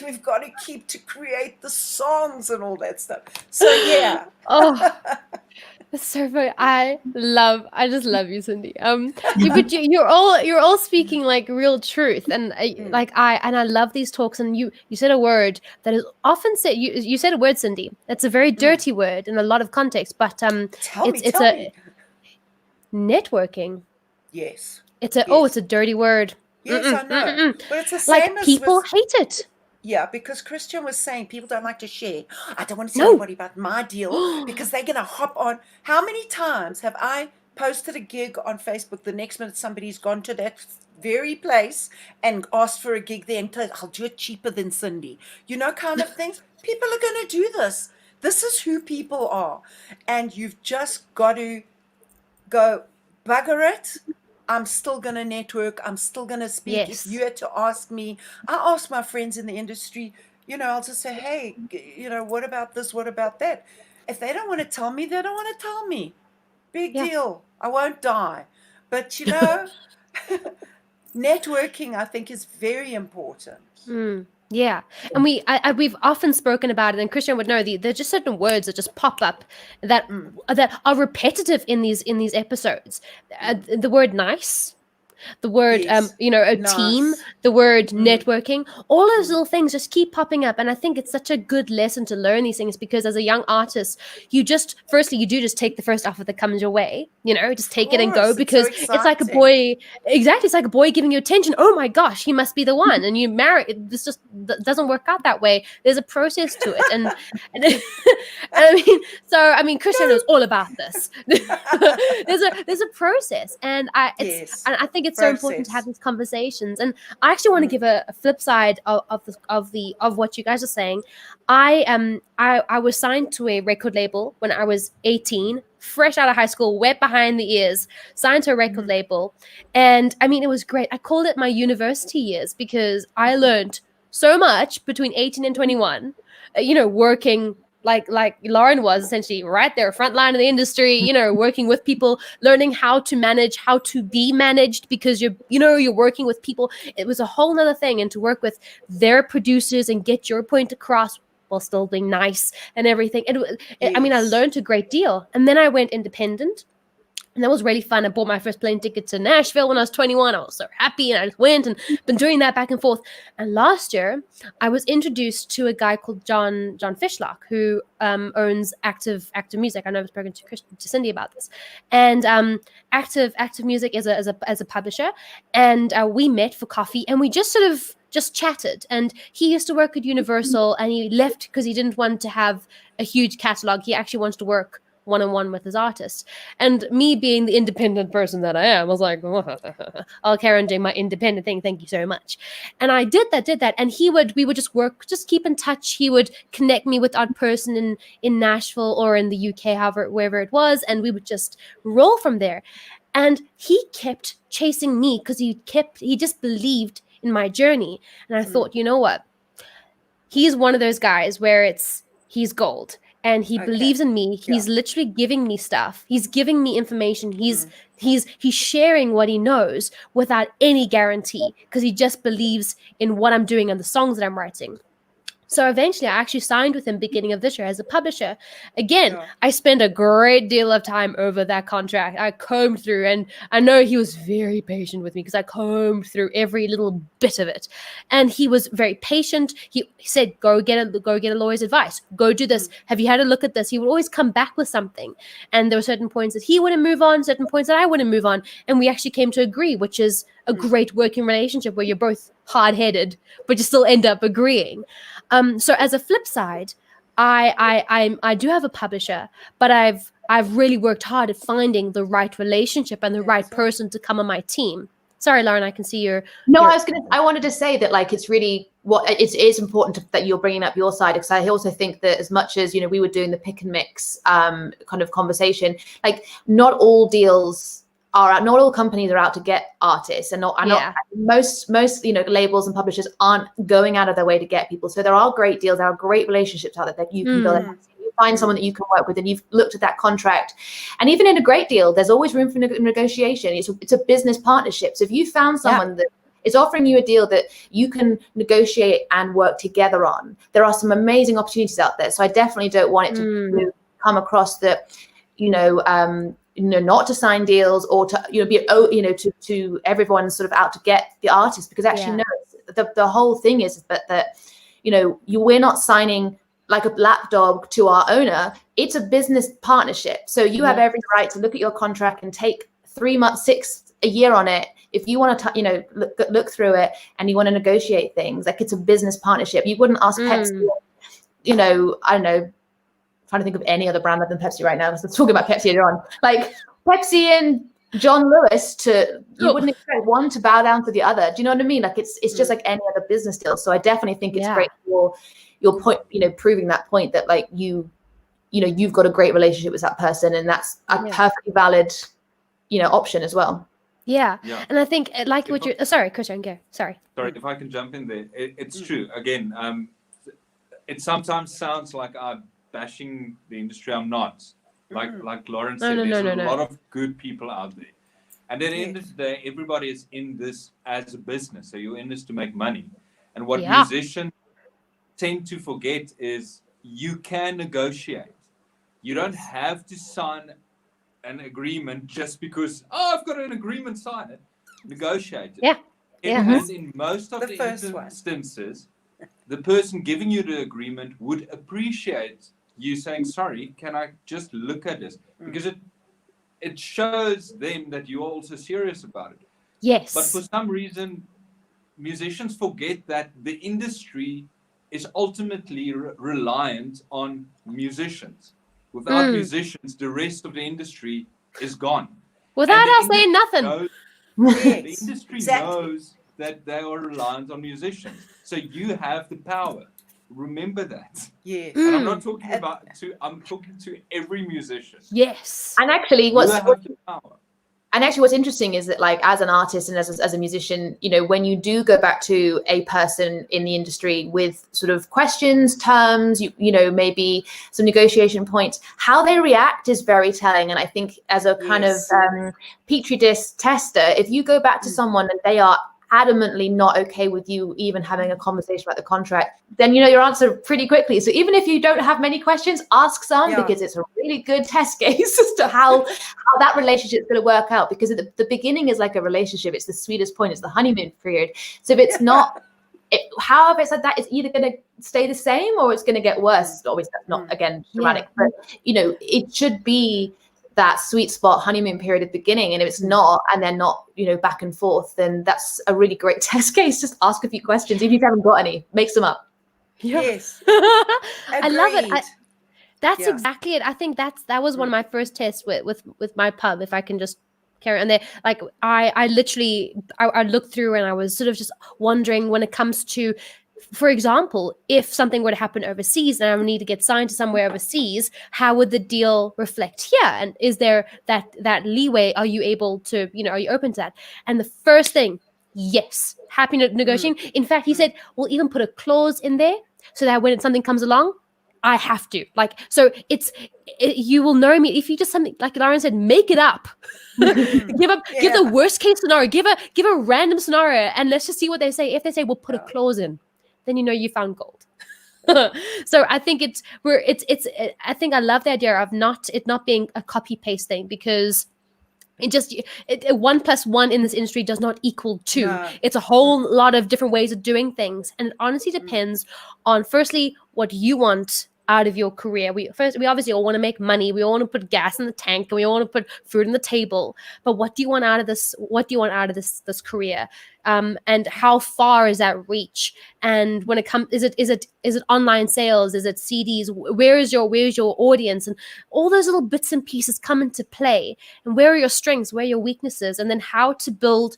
[SPEAKER 3] we've got to keep to create the songs and all that stuff. So yeah.
[SPEAKER 2] It's so funny. I just love you, Cindy. But you're all speaking like real truth, and I love these talks. And you said a word that is often said. You said a word, Cindy. It's a very dirty word in a lot of context, but
[SPEAKER 3] Tell me.
[SPEAKER 2] Networking.
[SPEAKER 3] Yes.
[SPEAKER 2] It's a dirty word.
[SPEAKER 3] Yes, I know. But it's the same as
[SPEAKER 2] people hate it.
[SPEAKER 3] Yeah, because Christiaan was saying people don't like to share. I don't want to tell anybody about my deal because they're going to hop on. How many times have I posted a gig on Facebook, the next minute somebody's gone to that very place and asked for a gig there and told, I'll do it cheaper than Cindy. Kind of things. People are going to do this. This is who people are. And you've just got to go, bugger it. I'm still going to network. I'm still going to speak.
[SPEAKER 2] Yes.
[SPEAKER 3] If you had to ask me, I ask my friends in the industry, I'll just say, hey, what about this? What about that? If they don't want to tell me, they don't want to tell me. Big deal. I won't die. But, networking, I think, is very important.
[SPEAKER 2] Yeah, and we've often spoken about it, and Christiaan would know there's just certain words that just pop up that are repetitive in these episodes. The word nice, the word
[SPEAKER 3] Yes.
[SPEAKER 2] a
[SPEAKER 3] Nice.
[SPEAKER 2] team, the word networking, all those little things just keep popping up. And I think it's such a good lesson to learn these things, because as a young artist, you just take the first offer that comes your way, just take it and go,
[SPEAKER 3] course,
[SPEAKER 2] because
[SPEAKER 3] it's so
[SPEAKER 2] it's like a
[SPEAKER 3] exciting.
[SPEAKER 2] boy. Exactly, it's like a boy giving you attention. Oh my gosh, he must be the one. And you marry. This just doesn't work out that way. There's a process to it, and I mean, Christiaan knows all about this. there's a process, and I think it's so important to have these conversations. And I actually want to give a flip side of what you guys are saying. I was signed to a record label when I was 18, fresh out of high school, wet behind the ears, signed to a record label. And I mean, it was great. I called it my university years, because I learned so much between 18 and 21, working like Lauren was, essentially right there, front line of the industry, working with people, learning how to manage, how to be managed, because you're working with people. It was a whole nother thing. And to work with their producers and get your point across while still being nice and everything. I mean, I learned a great deal. And then I went independent. And that was really fun. I bought my first plane ticket to Nashville when I was 21. I was so happy, and I just went and been doing that back and forth. And last year, I was introduced to a guy called John Fishlock, who owns Active Music. I know I've spoken to Cindy about this. And Active Music is a publisher. And we met for coffee, and we just chatted. And he used to work at Universal, and he left because he didn't want to have a huge catalog. He actually wants to work one-on-one with his artist. And me being the independent person that I am, I was like, I'll carry on doing my independent thing. Thank you so much. And I did that. And we would just keep in touch. He would connect me with that person in Nashville or in the UK, wherever it was. And we would just roll from there. And he kept chasing me because he just believed in my journey. And I thought, you know what? He's one of those guys where he's gold. And he believes in me. He's literally giving me stuff. He's giving me information. He's sharing what he knows without any guarantee because he just believes in what I'm doing and the songs that I'm writing. So eventually I actually signed with him beginning of this year as a publisher. Again, I spent a great deal of time over that contract. I combed through, and I know he was very patient with me because I combed through every little bit of it. And he was very patient. He said, go get a lawyer's advice. Go do this. Have you had a look at this? He would always come back with something. And there were certain points that he wouldn't move on, certain points that I wouldn't move on. And we actually came to agree, which is a great working relationship where you're both hard-headed, but you still end up agreeing. So as a flip side, I do have a publisher, but I've really worked hard at finding the right relationship and the right person to come on my team. Sorry, Lauren, I can see your.
[SPEAKER 4] No, I wanted to say that like it's really it is important that you're bringing up your side, because I also think that as much as we were doing the pick and mix kind of conversation, like not all companies are out to get artists, and most labels and publishers aren't going out of their way to get people. So there are great deals, there are great relationships out there that you can build. You find someone that you can work with, and you've looked at that contract, and even in a great deal, there's always room for negotiation. It's a business partnership. So if you found someone that is offering you a deal that you can negotiate and work together on, there are some amazing opportunities out there. So I definitely don't want it to come across that not to sign deals or to to everyone sort of out to get the artist, because actually the whole thing is that we're not signing like a lapdog to our owner. It's a business partnership, so you have every right to look at your contract and take 3 months, 6 a year on it if you want to look through it and you want to negotiate things. Like, it's a business partnership. You wouldn't ask Pepsi, I don't know, trying to think of any other brand other than Pepsi right now. I was talking about Pepsi earlier on. Like Pepsi and John Lewis, you wouldn't expect one to bow down to the other. Do you know what I mean? Like it's just like any other business deal. So I definitely think it's great for your point, proving that point that like you've got a great relationship with that person, and that's a perfectly valid, option as well.
[SPEAKER 2] Yeah. And I think like what you're sorry, Christiaan, go. Sorry,
[SPEAKER 5] if I can jump in there. It's true. Again, it sometimes sounds like I'm bashing the industry. I'm not. Like Lauren said, there's a lot of good people out there. And at the end of the day, everybody is in this as a business. So you're in this to make money. And what musicians tend to forget is you can negotiate. You don't have to sign an agreement just because, I've got an agreement, sign it. Negotiate it. And in most of the instances, the person giving you the agreement would appreciate you saying, sorry, can I just look at this? Because it shows them that you're also serious about it.
[SPEAKER 2] Yes.
[SPEAKER 5] But for some reason, musicians forget that the industry is ultimately reliant on musicians. Without musicians, the rest of the industry is gone.
[SPEAKER 2] Without us saying nothing.
[SPEAKER 5] The industry knows that they are reliant on musicians. So you have the power. Remember that.
[SPEAKER 3] Yes.
[SPEAKER 5] And I'm not talking I'm talking to every musician.
[SPEAKER 2] Yes.
[SPEAKER 4] And actually
[SPEAKER 5] what's
[SPEAKER 4] what's interesting is that, like, as an artist and as a musician, when you do go back to a person in the industry with sort of questions, terms, maybe some negotiation points, how they react is very telling. And I think as a kind of petri dish tester, if you go back to someone and they are adamantly not okay with you even having a conversation about the contract, then your answer pretty quickly. So even if you don't have many questions, ask some, because it's a really good test case as to how that relationship is going to work out. Because at the beginning is like a relationship. It's the sweetest point. It's the honeymoon period. So if it's not, however it's like that, it's either going to stay the same or it's going to get worse. Obviously, that's not, again, dramatic, but it should be that sweet spot honeymoon period at the beginning. And if it's not, and they're not, back and forth, then that's a really great test case. Just ask a few questions. Even if you haven't got any, make some up.
[SPEAKER 3] Yes.
[SPEAKER 2] I love it. That's
[SPEAKER 3] Yeah.
[SPEAKER 2] exactly it. I think that was one of my first tests with my pub. If I can just carry on there, like I literally I looked through and I was sort of just wondering when it comes to, for example, if something were to happen overseas and I would need to get signed to somewhere overseas, how would the deal reflect here? And is there that leeway? Are you able to, are you open to that? And the first thing, yes, happy negotiating. In fact, he said we'll even put a clause in there so that when something comes along, I have to, like, so you will know me if you just something like Lauren said, make it up. Give the worst case scenario, give a random scenario, and let's just see what they say. If they say we'll put a clause in, then you found gold. So I think I think I love the idea of it not being a copy paste thing, because it 1 + 1 in this industry does not equal 2.
[SPEAKER 3] No.
[SPEAKER 2] It's a whole lot of different ways of doing things, and it honestly depends on, firstly, what you want out of your career. We obviously all want to make money. We all want to put gas in the tank, and we all want to put food on the table. But what do you want out of this? What do you want out of this career? And how far is that reach? And when it comes, is it online sales? Is it CDs? Where is your audience? And all those little bits and pieces come into play. And where are your strengths? Where are your weaknesses? And then how to build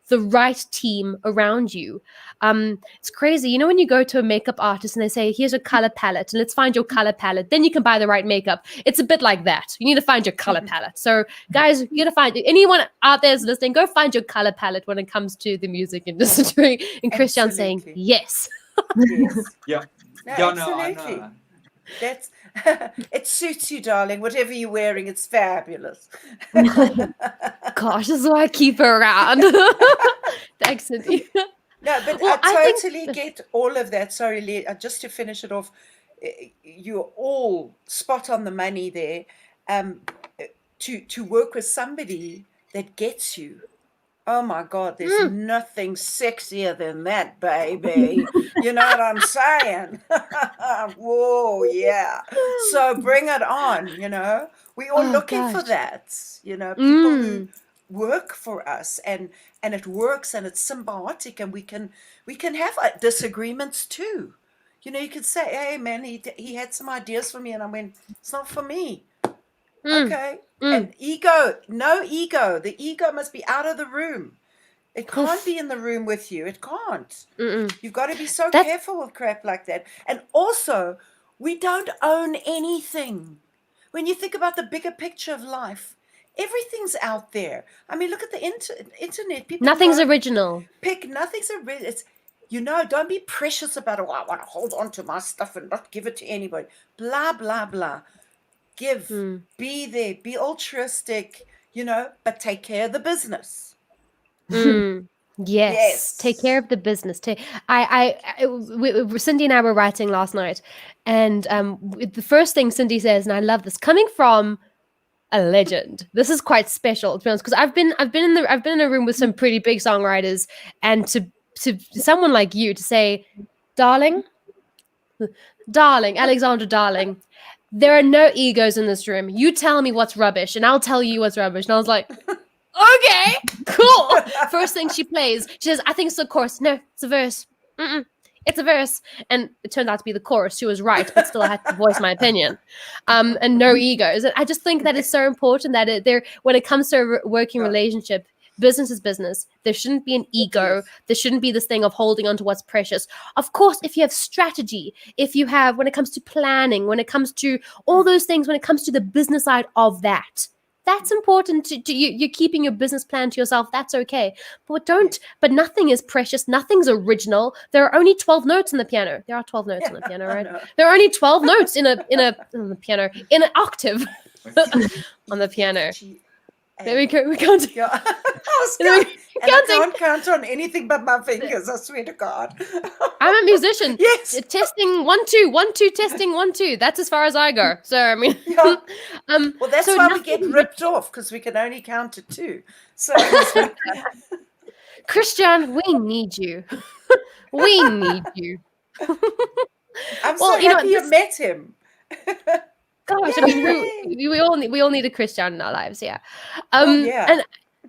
[SPEAKER 2] the right team around you. It's crazy. When you go to a makeup artist and they say, here's a color palette and let's find your color palette, then you can buy the right makeup. It's a bit like that. You need to find your color palette. So guys, you got to find anyone out there is listening, go find your color palette when it comes to the music industry. And Christiaan saying, yes.
[SPEAKER 3] Yes.
[SPEAKER 5] Yeah.
[SPEAKER 3] No,
[SPEAKER 5] Yeah,
[SPEAKER 3] absolutely.
[SPEAKER 5] I know.
[SPEAKER 3] That's it suits you, darling. Whatever you're wearing, it's fabulous.
[SPEAKER 2] Gosh, this is why I keep her around. Thanks, Cindy.
[SPEAKER 3] No, but
[SPEAKER 2] Well, I
[SPEAKER 3] I
[SPEAKER 2] think-
[SPEAKER 3] totally get all of that. Sorry, Lee, just to finish it off, you're all spot on the money there. To work with somebody that gets you. Oh my God, there's nothing sexier than that, baby. You know what I'm saying? Whoa, yeah. So bring it on, We're all looking for
[SPEAKER 2] gosh.
[SPEAKER 3] that, people who work for us, and it works, and it's symbiotic, and we can have disagreements too. You could say, hey man, he had some ideas for me, and I went, it's not for me. Okay. And no ego. The ego must be out of the room. It can't be in the room with you. It can't. You've got to be so careful with crap like that. And also, we don't own anything. When you think about the bigger picture of life, everything's out there. I mean, look at the internet. People
[SPEAKER 2] Nothing's original.
[SPEAKER 3] Nothing's original. It's, don't be precious about, I want to hold on to my stuff and not give it to anybody. Blah, blah, blah. Give, be there, be altruistic, but take care of the business.
[SPEAKER 2] Yes. Take care of the business. Cindy and I were writing last night, and the first thing Cindy says, and I love this, coming from a legend. This is quite special, to be honest, because I've been in a room with some pretty big songwriters, and to someone like you to say, darling, Alexandra, darling, there are no egos in this room. You tell me what's rubbish, and I'll tell you what's rubbish. And I was like, okay, cool. First thing she plays, she says, I think it's the chorus. No, it's a verse. It's a verse. And it turned out to be the chorus. She was right, but still I had to voice my opinion. And no egos. And I just think that is so important that when it comes to a working relationship, business is business. There shouldn't be an ego. There shouldn't be this thing of holding on to what's precious. Of course, if you have strategy, when it comes to planning, when it comes to all those things, when it comes to the business side of that, that's important to you. You're keeping your business plan to yourself. That's okay. But nothing is precious. Nothing's original. There are only 12 notes in the piano. There are 12 notes on the piano, right? There are only 12 notes in on the piano, in an octave on the piano. There we go. We can't.
[SPEAKER 3] Yeah. I can't count on anything but my fingers. I swear to God.
[SPEAKER 2] I'm a musician.
[SPEAKER 3] Yes.
[SPEAKER 2] Testing 1 2 1 2 testing 1 2. That's as far as I go. So I mean,
[SPEAKER 3] well, that's why we get ripped off, because we can only count to 2. So,
[SPEAKER 2] Christiaan, we need you. We need you.
[SPEAKER 3] I'm so happy you met him.
[SPEAKER 2] Gosh, I mean, we all need a Christiaan in our lives, yeah. And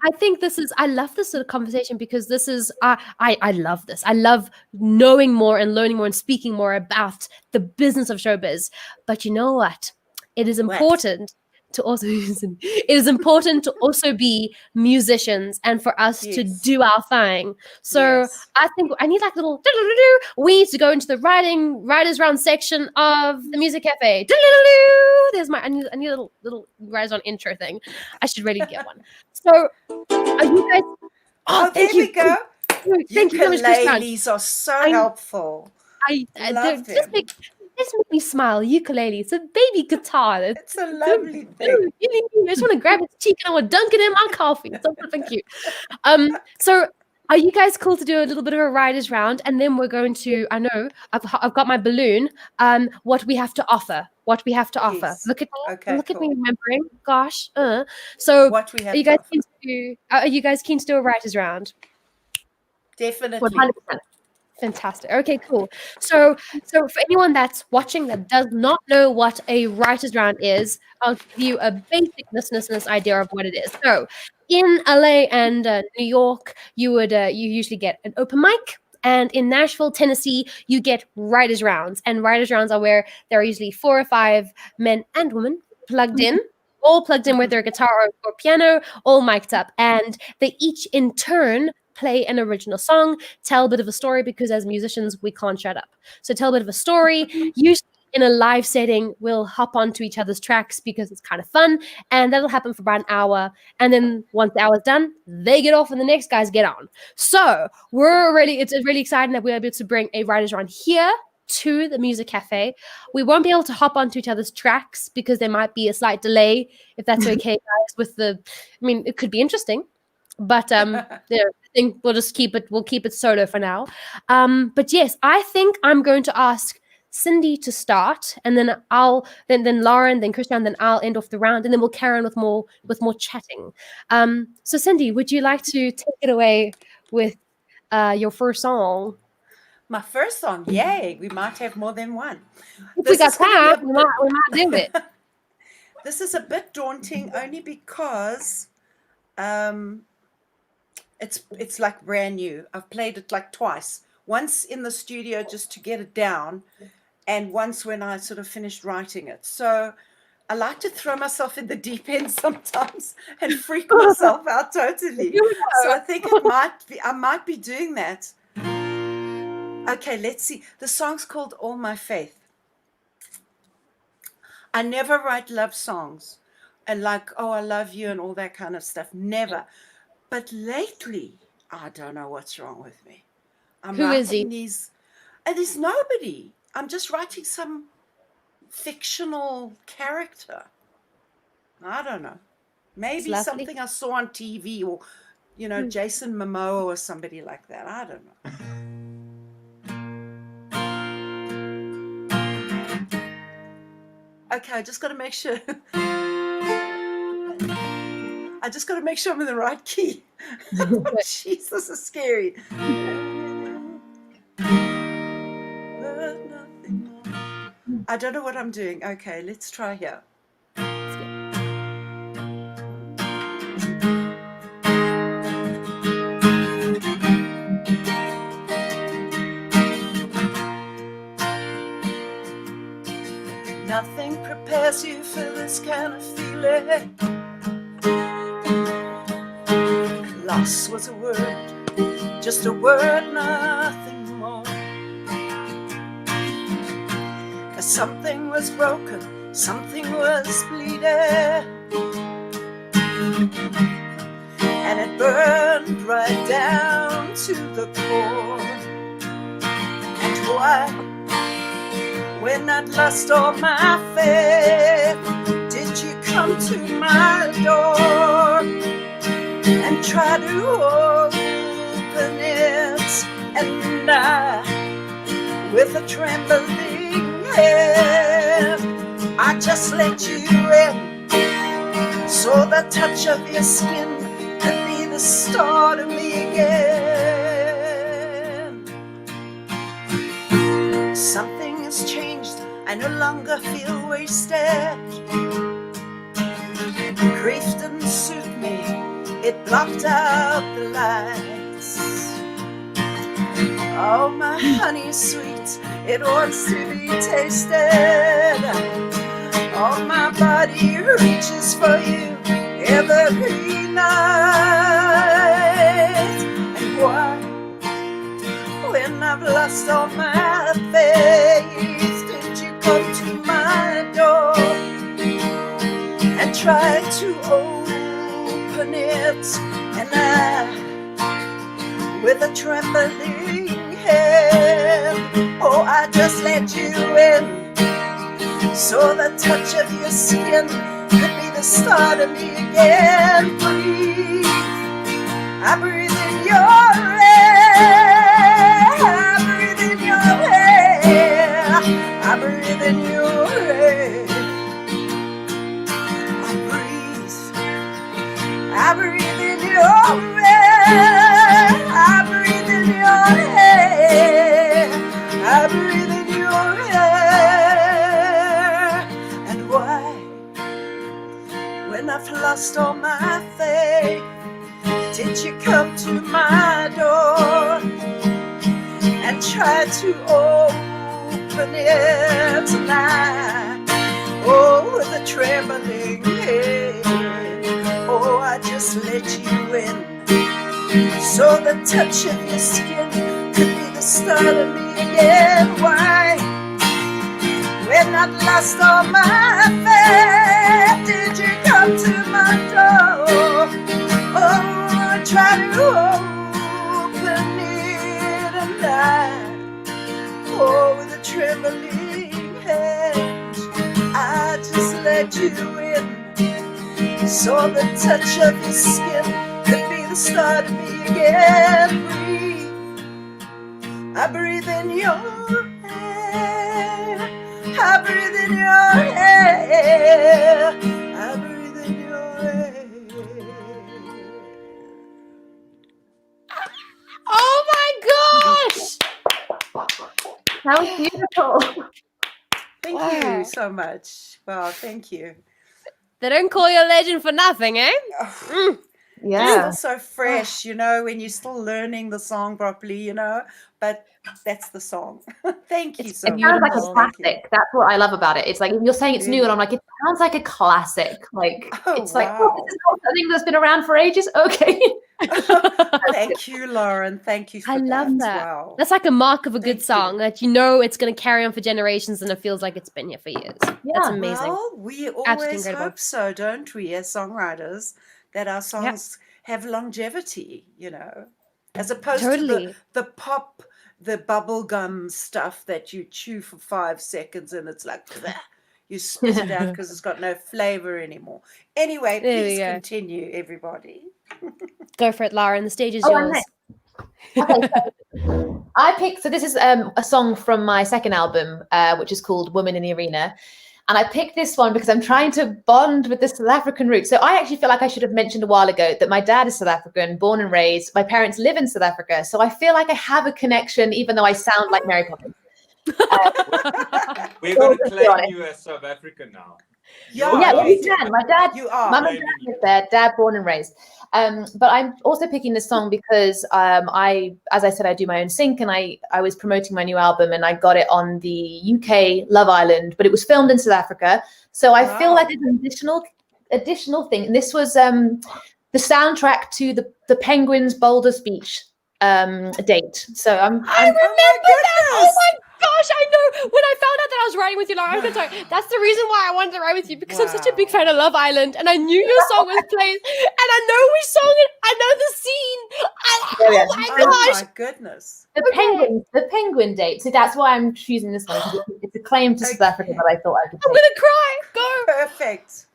[SPEAKER 2] I think I love this sort of conversation, because this is, I love this. I love knowing more and learning more and speaking more about the business of showbiz. But you know what? it is
[SPEAKER 3] What?
[SPEAKER 2] important to also be musicians and for us to
[SPEAKER 3] Yes.
[SPEAKER 2] do our thing. So
[SPEAKER 3] Yes.
[SPEAKER 2] I think I need like little doo-doo-doo-doo. We need to go into the writers round section of the music cafe. Doo-doo-doo-doo. There's my I need a little writers round intro thing. I should really get one. So are you guys
[SPEAKER 3] Oh, there
[SPEAKER 2] thank you.
[SPEAKER 3] we go.
[SPEAKER 2] Thank you so much, Christiaan.
[SPEAKER 3] Ukuleles are so
[SPEAKER 2] I-
[SPEAKER 3] helpful. Love
[SPEAKER 2] Just
[SPEAKER 3] them.
[SPEAKER 2] make me smile. Ukulele. It's a baby guitar.
[SPEAKER 3] It's a lovely thing.
[SPEAKER 2] I just want to grab its cheek and I want to dunk it in my coffee. It's so flipping cute. So are you guys cool to do a little bit of a writers round? And then we're going to, I know, I've got my balloon. What we have to offer.
[SPEAKER 3] Yes.
[SPEAKER 2] Look at me.
[SPEAKER 3] Okay,
[SPEAKER 2] Look at me
[SPEAKER 3] cool.
[SPEAKER 2] remembering. Gosh. So
[SPEAKER 3] What we have
[SPEAKER 2] are you
[SPEAKER 3] to
[SPEAKER 2] guys
[SPEAKER 3] offer.
[SPEAKER 2] keen to do a writers round?
[SPEAKER 3] Definitely.
[SPEAKER 2] 100%. Fantastic. Okay, cool. So for anyone that's watching that does not know what a writers round is, I'll give you a basic listeners idea of what it is. So in LA and New York, you usually get an open mic. And in Nashville, Tennessee, you get writers rounds. And writers rounds are where there are usually 4 or 5 men and women plugged in, all plugged in with their guitar or piano, all mic'd up. And they each in turn play an original song, tell a bit of a story, because as musicians, we can't shut up. So tell a bit of a story. Usually in a live setting, we'll hop onto each other's tracks because it's kind of fun. And that'll happen for about an hour. And then once the hour's done, they get off and the next guys get on. So it's really exciting that we're able to bring a writers round here to the music cafe. We won't be able to hop onto each other's tracks because there might be a slight delay, if that's okay, guys, it could be interesting. But I think we'll keep it solo for now. But yes, I think I'm going to ask Cindy to start, and then then Lauren, then Christiaan, then I'll end off the round, and then we'll carry on with more chatting. So Cindy, would you like to take it away with your first song?
[SPEAKER 3] My first song. Yay. We might have more than one.
[SPEAKER 2] If we got time, we might do it.
[SPEAKER 3] This is a bit daunting only because it's like brand new. I've played it like twice. Once in the studio just to get it down, and once when I sort of finished writing it. So I like to throw myself in the deep end sometimes and freak myself out totally. So I think I might be doing that. Okay, let's see. The song's called All My Faith. I never write love songs and like, oh, I love you and all that kind of stuff. Never. But lately, I don't know what's wrong with me.
[SPEAKER 2] Who is he?
[SPEAKER 3] There's nobody. I'm just writing some fictional character. I don't know. Maybe something I saw on TV or, Jason Momoa or somebody like that. I don't know. Okay, I just got to make sure. I just got to make sure I'm in the right key. Jeez, this is scary. I don't know what I'm doing. Okay, let's try here. Nothing prepares you for this kind of feeling. Loss was a word, just a word, nothing more. 'Cause something was broken, something was bleeding, and it burned right down to the core. And why, when I'd lost all my faith, did you come to my door and try to open it? And I, with a trembling hand, I just let you in, so the touch of your skin could be the start of me again. Something has changed, I no longer feel wasted. Grief didn't suit me, it blocked out the lights. Oh, my honey sweet, it wants to be tasted. All my body reaches for you every night. And why, when I've lost all my faith, did you come to my door and try to open it? And I, with a trembling hand, oh, I just let you in. So the touch of your skin could be the start of me again. Breathe, I breathe in your air. I breathe in your air. I breathe in your air. I breathe in your air. I breathe in your air. I breathe in your air. And why, when I've lost all my faith, did you come to my door and try to open it tonight? Oh, with a trembling hand, oh, I just let you in. So the touch of your skin could be the start of me again. Why, when I'd lost all my faith, did you come to my door? Oh, try to open it, and oh, with a trembling hand, I just let you in. So the touch of your skin could be the start of me again. Breathe, I breathe in your air. I breathe in your air. I breathe in your air.
[SPEAKER 2] Oh my gosh!
[SPEAKER 4] That was beautiful.
[SPEAKER 3] Thank
[SPEAKER 2] Wow.
[SPEAKER 3] you so much. Wow, thank you.
[SPEAKER 2] They don't call you a legend for nothing, eh?
[SPEAKER 3] Oh,
[SPEAKER 4] Yeah.
[SPEAKER 3] it's still so fresh, you know, when you're still learning the song properly, you know, but that's the song. Thank you
[SPEAKER 2] It's
[SPEAKER 3] so
[SPEAKER 4] It sounds like
[SPEAKER 3] much.
[SPEAKER 4] a
[SPEAKER 2] beautiful.
[SPEAKER 3] Thank you.
[SPEAKER 4] classic. That's what I love about it. It's like you're saying it's new, and I'm like, it sounds like a classic. Like
[SPEAKER 3] Oh,
[SPEAKER 4] it's like,
[SPEAKER 3] wow.
[SPEAKER 4] oh, this is not something that's been around for ages. Okay.
[SPEAKER 3] Thank you, Lauren. Thank you for
[SPEAKER 2] I love that.
[SPEAKER 3] Wow.
[SPEAKER 2] That's like a mark of a good
[SPEAKER 3] Thank you.
[SPEAKER 2] song, that you know it's going to carry on for generations and it feels like it's been here for years. That's
[SPEAKER 4] Yeah.
[SPEAKER 2] amazing.
[SPEAKER 3] Well, we
[SPEAKER 2] Absolutely
[SPEAKER 3] always
[SPEAKER 2] incredible.
[SPEAKER 3] hope so, don't we, as songwriters, that our songs have longevity, you know, as opposed
[SPEAKER 2] Totally.
[SPEAKER 3] to the pop, the bubblegum stuff that you chew for 5 seconds and it's like, bleh, you spit it out because it's got no flavor anymore. Anyway,
[SPEAKER 2] There we
[SPEAKER 3] please
[SPEAKER 2] go.
[SPEAKER 3] continue, everybody.
[SPEAKER 2] Go for it, Lara. The stage is
[SPEAKER 4] Oh, I'm
[SPEAKER 2] yours.
[SPEAKER 4] next. Okay, so I picked. So this is a song from my second album, which is called "Woman in the Arena," and I picked this one because I'm trying to bond with the South African roots. So I actually feel like I should have mentioned a while ago that my dad is South African, born and raised. My parents live in South Africa, so I feel like I have a connection, even though I sound like Mary Poppins.
[SPEAKER 5] We're going to
[SPEAKER 4] Just be
[SPEAKER 5] claim
[SPEAKER 4] honest.
[SPEAKER 5] you as South African now.
[SPEAKER 3] Yeah,
[SPEAKER 5] You're
[SPEAKER 4] Yeah,
[SPEAKER 5] allowed
[SPEAKER 4] well, we
[SPEAKER 5] to.
[SPEAKER 4] can. My dad,
[SPEAKER 3] You are.
[SPEAKER 4] my mum and dad live there. Dad, born and raised. But I'm also picking this song because as I said, I do my own sync, and I was promoting my new album, and I got it on the UK Love Island, but it was filmed in South Africa. So I feel like it's an additional thing. And this was the soundtrack to the Penguins Boulder Beach date. So
[SPEAKER 2] I remember that. Oh my gosh, I know. When I found out that I was writing with you, Lara, I'm gonna tell you, that's the reason why I wanted to write with you, because I'm such a big fan of Love Island, and I knew your song was played, and I know which song it. I know the scene.
[SPEAKER 4] Yeah.
[SPEAKER 2] Oh my
[SPEAKER 3] Oh
[SPEAKER 2] gosh.
[SPEAKER 3] my goodness.
[SPEAKER 4] The penguin date. So that's why I'm choosing this one, because it's a claim to South Africa that I thought I could
[SPEAKER 2] I'm
[SPEAKER 4] take.
[SPEAKER 2] gonna cry. Go.
[SPEAKER 3] Perfect.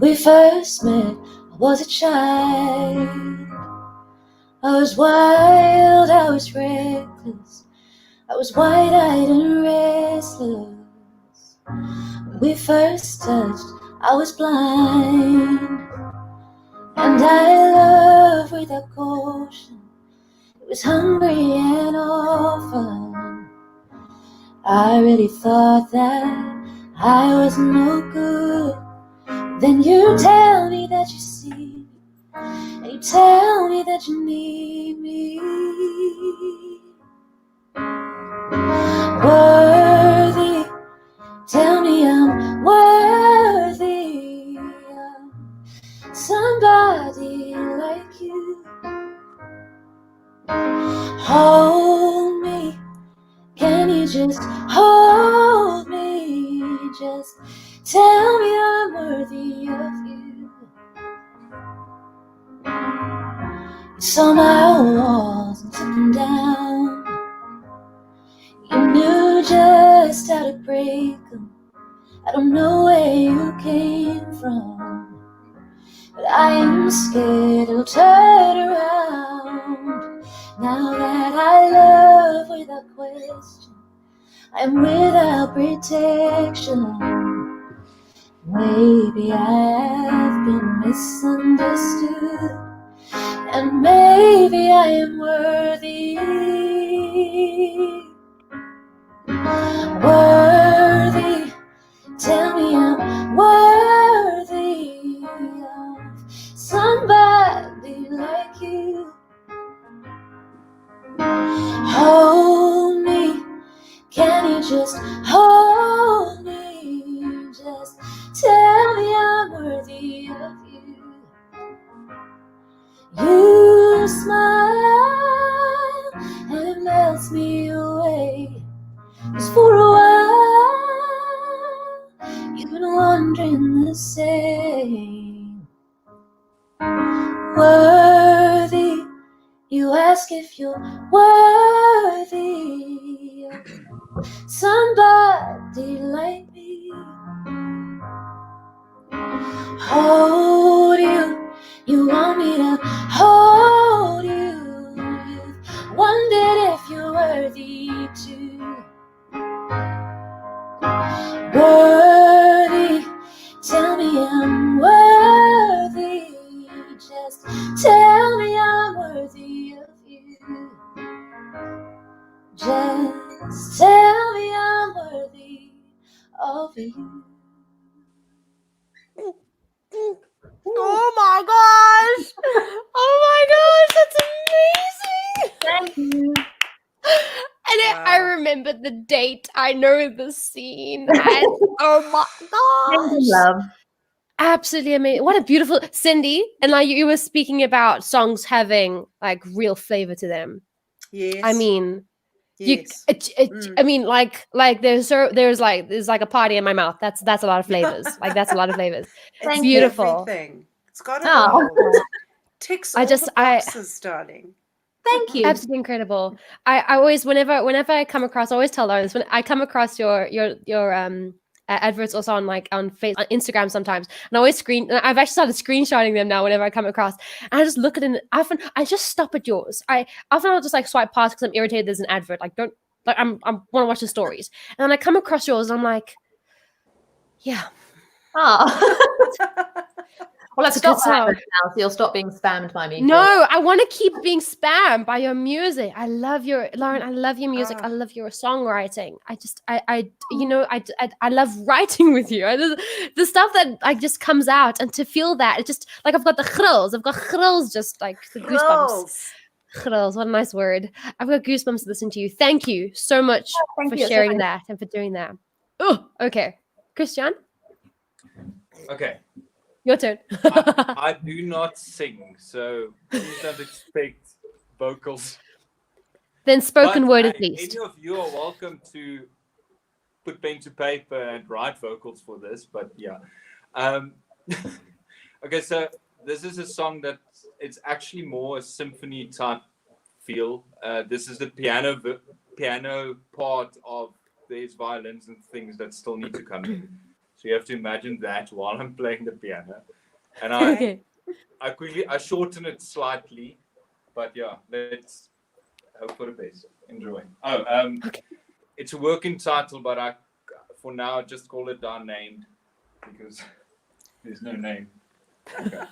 [SPEAKER 6] We first met, I was a child. I was wild, I was reckless, I was wide-eyed and restless. When we first touched, I was blind, and I loved without caution. It was hungry and orphan. I really thought that I was no good, Then you tell me that you see me, and you tell me that you need me. Worthy, tell me I'm worthy of somebody like you. Hold me, can you just hold me? Just tell me I'm worthy of you. You saw my walls and took them down. You knew just how to break them. I don't know where you came from, but I am scared it'll turn around. Now that I love without question, I'm without protection. Maybe I've been misunderstood, and maybe I am worthy. Worthy, tell me I'm worthy of somebody like you. Hold me, can you just hold me? Just tell me I'm worthy of you. You smile and it melts me away. 'Cause for a while you've been wondering the same. Worthy, you ask if you're worthy of somebody like me. Hold you, you want me to hold you. You've wondered if you're worthy too. Worthy, tell me I'm worthy. Just tell me I'm worthy of you. Just tell me I'm worthy of you.
[SPEAKER 2] Oh my gosh! Oh my gosh, that's amazing!
[SPEAKER 4] Thank you.
[SPEAKER 2] And I remember the date. I know the scene. And oh my gosh!
[SPEAKER 4] Love.
[SPEAKER 2] Absolutely amazing. What a beautiful Cindy. And like you were speaking about songs having like real flavor to them.
[SPEAKER 3] Yes.
[SPEAKER 2] I mean,
[SPEAKER 3] yes.
[SPEAKER 2] I mean, like there's like a party in my mouth. That's a lot of flavors. Like that's a lot of flavors.
[SPEAKER 3] It's
[SPEAKER 2] beautiful.
[SPEAKER 3] everything. It's got it
[SPEAKER 4] Oh.
[SPEAKER 3] all. Ticks all the boxes, darling.
[SPEAKER 4] Thank you.
[SPEAKER 2] Absolutely incredible. I always whenever I come across, I always tell Lauren this, when I come across your adverts also on Facebook, on Instagram sometimes, and I always I've actually started screenshotting them now whenever I come across, and I just look at it. And often I just stop at yours. I'll just like swipe past because I'm irritated. There's an advert. Like don't like I'm want to watch the stories, and then I come across yours, and I'm like, yeah.
[SPEAKER 4] Oh. Well, I've
[SPEAKER 2] It's a good
[SPEAKER 4] stopped
[SPEAKER 2] song.
[SPEAKER 4] now, so you'll stop being spammed by me.
[SPEAKER 2] No, I want to keep being spammed by your music. I love your Lauren. I love your music. I love your songwriting. I love writing with you. The stuff that like just comes out, and to feel that, it just like I've got the grills. I've got grills, just like the goosebumps. Grills, what a nice word. I've got goosebumps listening to you. Thank you so much for sharing that and for doing that. Oh, okay, Christiaan.
[SPEAKER 5] Okay.
[SPEAKER 2] Your turn.
[SPEAKER 5] I do not sing, so please don't expect vocals.
[SPEAKER 2] Then spoken word at least.
[SPEAKER 5] Any of you are welcome to put pen to paper and write vocals for this, but yeah. Okay, so this is a song that it's actually more a symphony type feel. This is the piano part of these violins and things that still need to come in. So you have to imagine that while I'm playing the piano, and I shorten it slightly, but yeah, let's hope for the best. Enjoy. It's a working title, but for now just call it Unnamed because there's no name. Okay.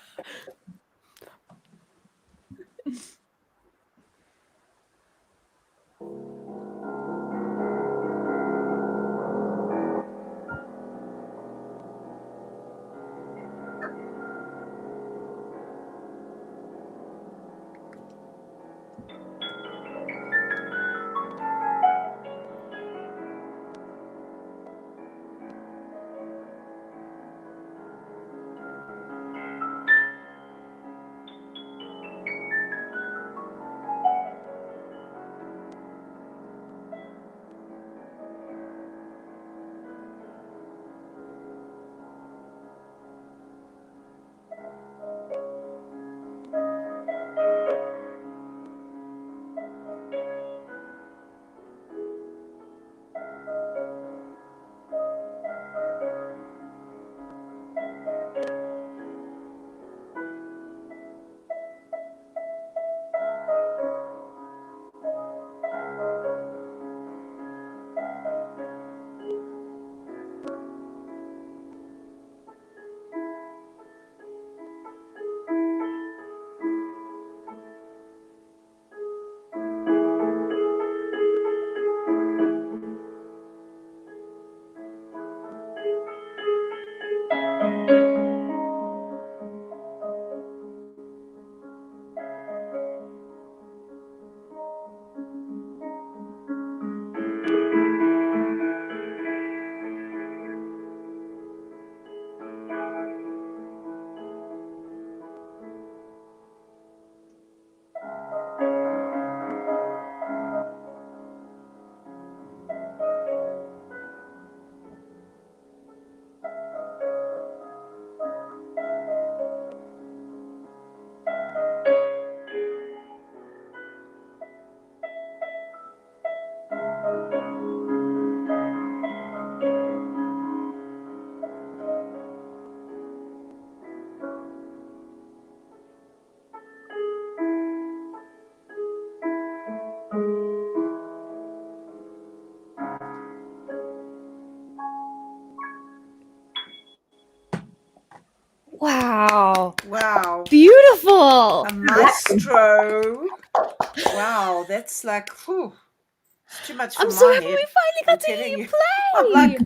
[SPEAKER 2] Wow.
[SPEAKER 3] Wow.
[SPEAKER 2] Beautiful.
[SPEAKER 3] A maestro. Wow, that's like, whew, it's too much for
[SPEAKER 2] I'm so
[SPEAKER 3] my
[SPEAKER 2] happy
[SPEAKER 3] head.
[SPEAKER 2] we finally got
[SPEAKER 3] I'm
[SPEAKER 2] to hear
[SPEAKER 3] telling
[SPEAKER 2] you
[SPEAKER 3] you.
[SPEAKER 2] play.
[SPEAKER 3] I'm like,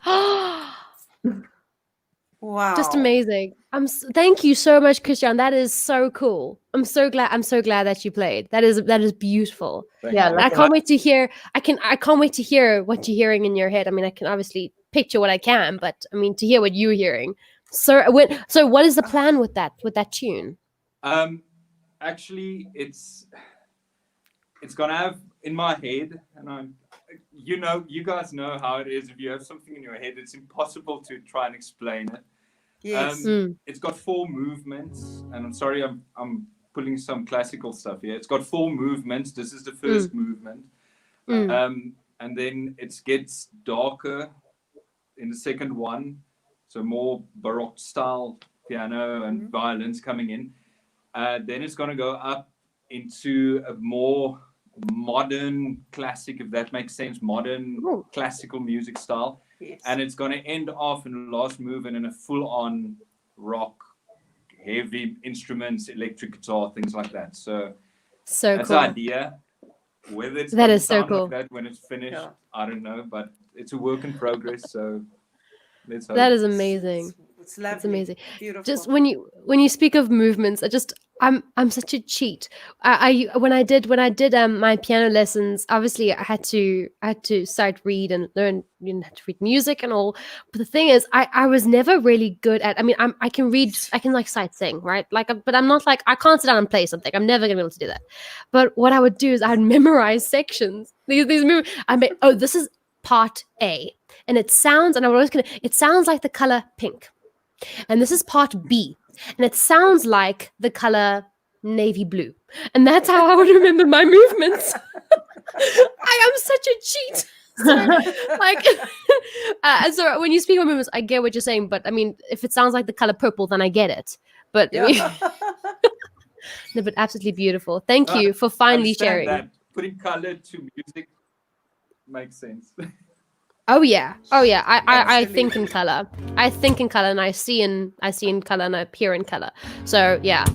[SPEAKER 3] wow.
[SPEAKER 2] Just amazing. Thank you so much, Christiaan. That is so cool. I'm so glad that you played. That is beautiful.
[SPEAKER 5] Thank
[SPEAKER 4] Yeah,
[SPEAKER 5] you.
[SPEAKER 2] I
[SPEAKER 4] lovely.
[SPEAKER 2] can't wait to hear. I can't wait to hear what you're hearing in your head. I mean, I can obviously picture what I can, but I mean to hear what you're hearing. So what is the plan with that tune?
[SPEAKER 5] Actually, it's gonna have in my head, and you guys know how it is. If you have something in your head, it's impossible to try and explain it.
[SPEAKER 3] Yes.
[SPEAKER 5] It's got 4 movements, and I'm sorry, I'm pulling some classical stuff here. It's got 4 movements. This is the first movement, and then it gets darker in the second one, so more Baroque style piano and violins coming in. Then it's going to go up into a more modern classic, if that makes sense, modern classical music style.
[SPEAKER 3] Yes.
[SPEAKER 5] And it's going to end off in the last movement in a full-on rock, heavy instruments, electric guitar, things like that. So that's
[SPEAKER 2] cool.
[SPEAKER 5] the idea. Whether it's
[SPEAKER 2] That
[SPEAKER 5] going to
[SPEAKER 2] is so
[SPEAKER 5] sound
[SPEAKER 2] cool.
[SPEAKER 5] like that when it's finished, I don't know, but it's a work in progress. So let's hope.
[SPEAKER 2] That is amazing.
[SPEAKER 3] It's lovely.
[SPEAKER 2] It's amazing.
[SPEAKER 3] Beautiful.
[SPEAKER 2] Just when you speak of movements, I'm such a cheat. When I did my piano lessons, obviously I had to sight read and learn, had to read music and all. But the thing is, I was never really good at. I mean, I can like sight sing, right? Like, but I'm not like I can't sit down and play something. I'm never gonna be able to do that. But what I would do is I'd memorize sections. These moves. This is part A, and it sounds, and I was always it sounds like the color pink. And this is part B, and it sounds like the color navy blue. And that's how I would remember my movements. I am such a cheat. So when you speak of movements, I get what you're saying. But I mean, if it sounds like the color purple, then I get it. But I mean, no, but absolutely beautiful. Thank you for finally sharing.
[SPEAKER 5] That. Putting color to music makes sense.
[SPEAKER 2] Oh yeah. I
[SPEAKER 3] Absolutely.
[SPEAKER 2] think in color. I think in color, and I see in color, and I hear in color. So yeah.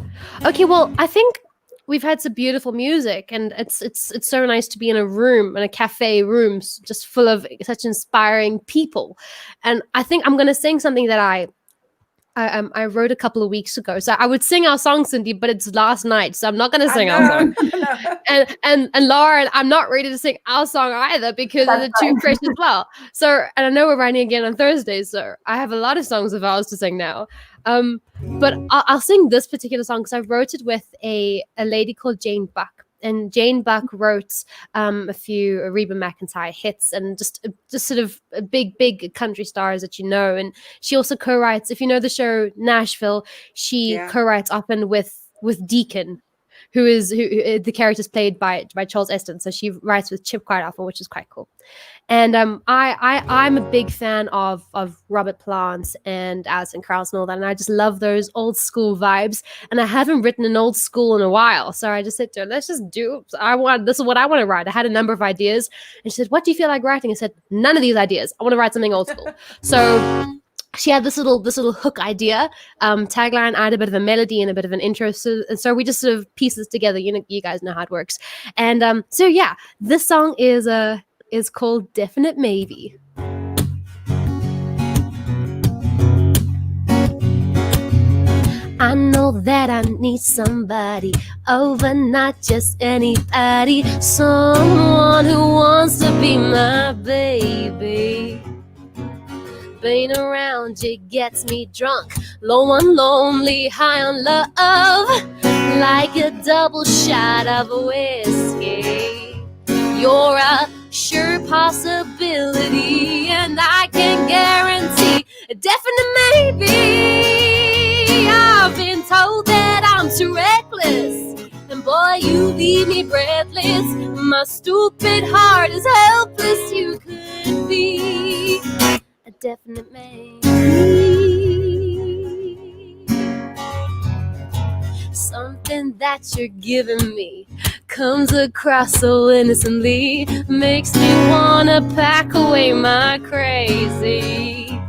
[SPEAKER 2] Okay. Well, I think we've had some beautiful music, and it's so nice to be in a cafe room, just full of such inspiring people. And I think I'm gonna sing something that I wrote a couple of weeks ago. So I would sing our song, Cindy, but it's last night, so I'm not going to sing our song. And Lauren, I'm not ready to sing our song either because it's too fresh as well. So, and I know we're writing again on Thursday, so I have a lot of songs of ours to sing now. But I'll sing this particular song because I wrote it with a lady called Jane Buck. And Jane Buck wrote a few Reba McEntire hits and just sort of big country stars that you know. And she also co-writes, if you know the show Nashville, she co-writes often with Deacon, who the character is played by Charles Eston. So she writes with Chip quite often, which is quite cool. And I'm a big fan of Robert Plant and Alison Krauss and all that, and I just love those old school vibes. And I haven't written an old school in a while, so I just said to her, "Let's just do. This is what I want to write." I had a number of ideas, and she said, "What do you feel like writing?" I said, "None of these ideas. I want to write something old school." So she had this little hook idea, tagline. I had a bit of a melody and a bit of an intro, so we just sort of pieces together. You guys know how it works. And so yeah, this song is called Definite Maybe. I know that I need somebody over, not just anybody. Someone who wants to be my baby. Being around you gets me drunk, low on lonely, high on love, like a double shot of whiskey. You're a sure possibility, and I can guarantee a definite maybe. I've been told that I'm too reckless, and boy, you leave me breathless. My stupid heart is helpless. You could be a definite maybe. Something that you're giving me comes across so innocently, makes me wanna pack away my crazy.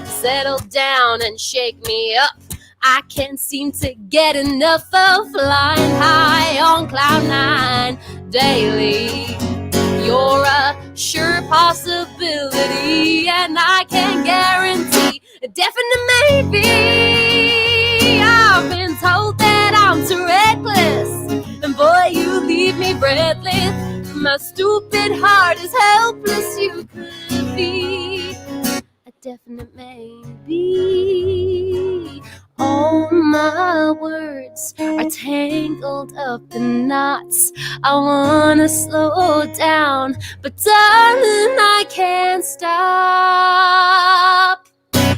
[SPEAKER 2] Settle down and shake me up. I can't seem to get enough of flying high on cloud nine daily. You're a sure possibility, and I can guarantee a definite maybe. I've been told that I'm too reckless, and boy, you leave me breathless. My stupid heart is helpless. You could be a definite maybe. All my words are tangled up in knots. I wanna slow down, but darling, I can't stop.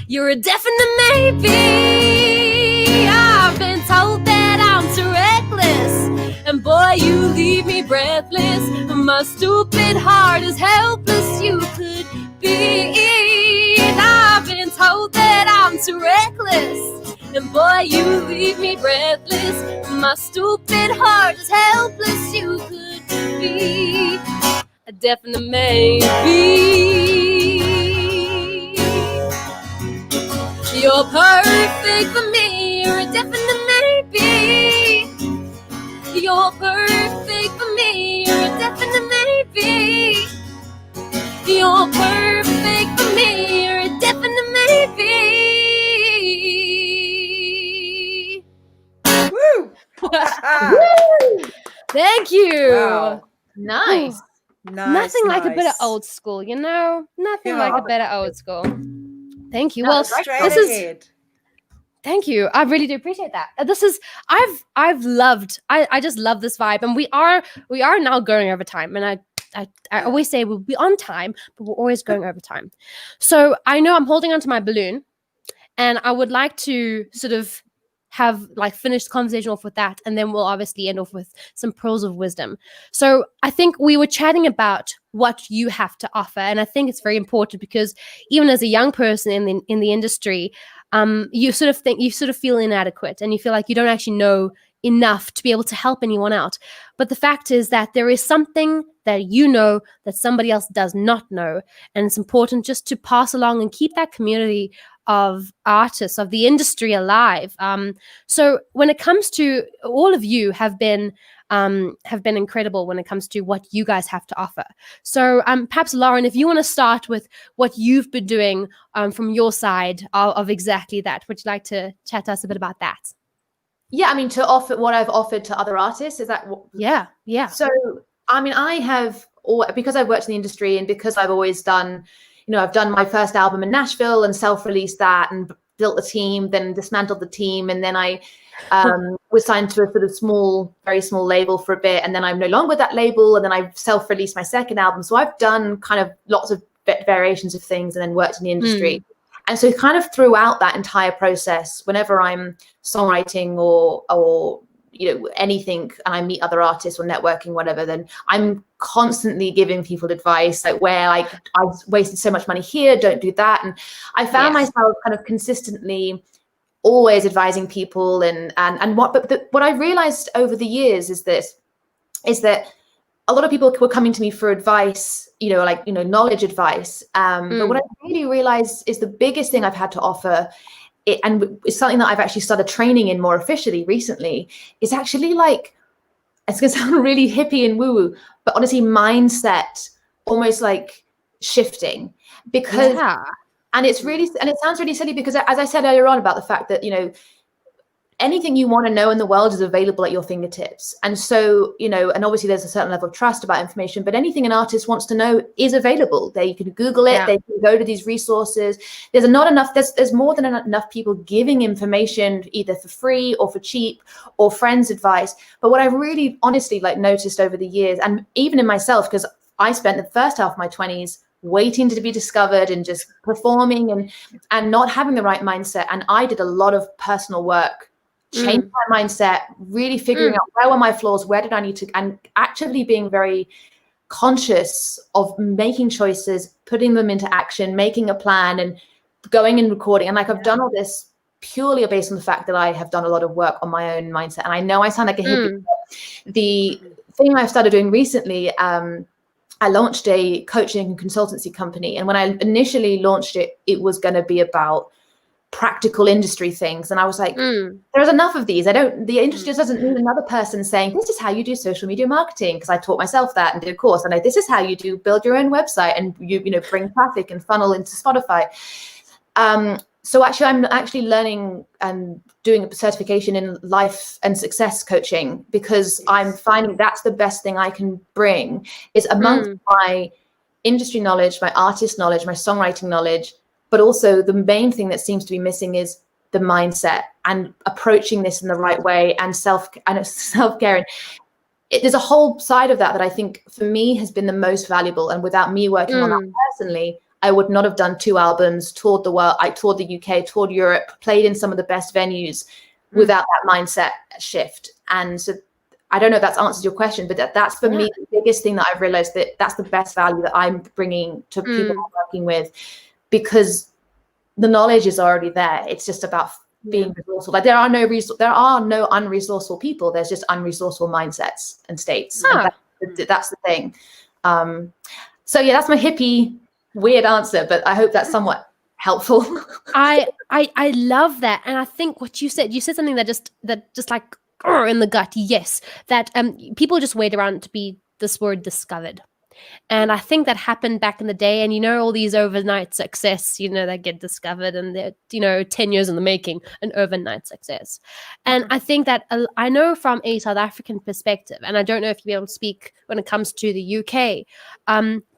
[SPEAKER 2] You're a definite maybe. I've been told that I'm too reckless, and boy, you leave me breathless. My stupid heart is helpless. You could be. I've been told that I'm too reckless, and boy, you leave me breathless. My stupid heart is helpless. You could be a definite maybe. You're perfect for me. You're a definite maybe. You're perfect for me. You're a definite maybe. You're perfect for me. You're a definite maybe.
[SPEAKER 3] Woo!
[SPEAKER 2] Thank you.
[SPEAKER 3] Wow.
[SPEAKER 4] Nice.
[SPEAKER 3] Nice,
[SPEAKER 2] Nothing like a bit of
[SPEAKER 3] nice.
[SPEAKER 2] old school, you know? Nothing
[SPEAKER 3] Yeah.
[SPEAKER 2] like a bit of old school. Thank you.
[SPEAKER 4] No,
[SPEAKER 2] Well,
[SPEAKER 3] Straight
[SPEAKER 2] this is
[SPEAKER 3] ahead.
[SPEAKER 2] thank you. I really do appreciate that. This is I've loved. I just love this vibe, and we are now going over time, and I always say we'll be on time, but we're always going over time. So I know I'm holding onto my balloon, and I would like to sort of have like finished the conversation off with that, and then we'll obviously end off with some pearls of wisdom. So I think we were chatting about what you have to offer, and I think it's very important because even as a young person in the industry, you sort of feel inadequate, and you feel like you don't actually know enough to be able to help anyone out. But the fact is that there is something that you know that somebody else does not know, and it's important just to pass along and keep that community of artists of the industry alive. So when it comes to all of you have been incredible when it comes to what you guys have to offer. So perhaps Lauren, if you want to start with what you've been doing from your side of exactly that, would you like to chat to us a bit about that?
[SPEAKER 4] Yeah, I mean, to offer what I've offered to other artists, is that what?
[SPEAKER 2] Yeah.
[SPEAKER 4] So, I mean, I have, because I've worked in the industry and because I've always done, I've done my first album in Nashville and self-released that and built a team, then dismantled the team. And then I was signed to a sort of very small label for a bit. And then I'm no longer with that label. And then I self-released my second album. So I've done kind of lots of variations of things and then worked in the industry. And so kind of throughout that entire process, whenever I'm songwriting or anything, and I meet other artists or networking, whatever, then I'm constantly giving people advice, like where like I've wasted so much money here, don't do that. And I found myself kind of consistently always advising people what I realized over the years is that a lot of people were coming to me for advice, knowledge advice. But what I really realized is the biggest thing I've had to offer, and it's something that I've actually started training in more officially recently, is actually like, it's going to sound really hippie and woo-woo, but honestly, mindset, almost like shifting. Because, and it sounds really silly because, as I said earlier on about the fact that, anything you want to know in the world is available at your fingertips. And so, and obviously there's a certain level of trust about information, but anything an artist wants to know is available. You can Google it, they can go to these resources. There's more than enough people giving information either for free or for cheap or friends' advice. But what I really honestly noticed over the years, and even in myself, because I spent the first half of my 20s waiting to be discovered and just performing and not having the right mindset. And I did a lot of personal work, changed my mindset, really figuring out where were my flaws, where did I need to, and actually being very conscious of making choices, putting them into action, making a plan and going and recording. And I've done all this purely based on the fact that I have done a lot of work on my own mindset. And I know I sound like a hippie. The thing I've started doing recently, I launched a coaching and consultancy company. And when I initially launched it, it was going to be about practical industry things. And I was like,
[SPEAKER 2] Mm.
[SPEAKER 4] there's enough of these. The industry just doesn't need another person saying, this is how you do social media marketing. Because I taught myself that and did a course. And this is how you do build your own website and you bring traffic and funnel into Spotify. So I'm actually learning and doing a certification in life and success coaching, because I'm finding that's the best thing I can bring is amongst my industry knowledge, my artist knowledge, my songwriting knowledge, but also the main thing that seems to be missing is the mindset and approaching this in the right way and self-care. And there's a whole side of that I think for me has been the most valuable. And without me working on that personally, I would not have done 2 albums, toured the world. I toured the UK, toured Europe, played in some of the best venues without that mindset shift. And so I don't know if that answers your question, but that's for me the biggest thing that I've realized, that that's the best value that I'm bringing to people I'm working with, because the knowledge is already there. It's just about being resourceful. Like there are no unresourceful people. There's just unresourceful mindsets and states. And that's the thing. So yeah, that's my hippie weird answer, but I hope that's somewhat helpful.
[SPEAKER 2] I love that. And I think what you said something that just like in the gut. Yes, that people just wait around to be this word discovered. And I think that happened back in the day. And, all these overnight success, that get discovered and they're, 10 years in the making, an overnight success. And I think that I know from a South African perspective, and I don't know if you'll be able to speak when it comes to the UK,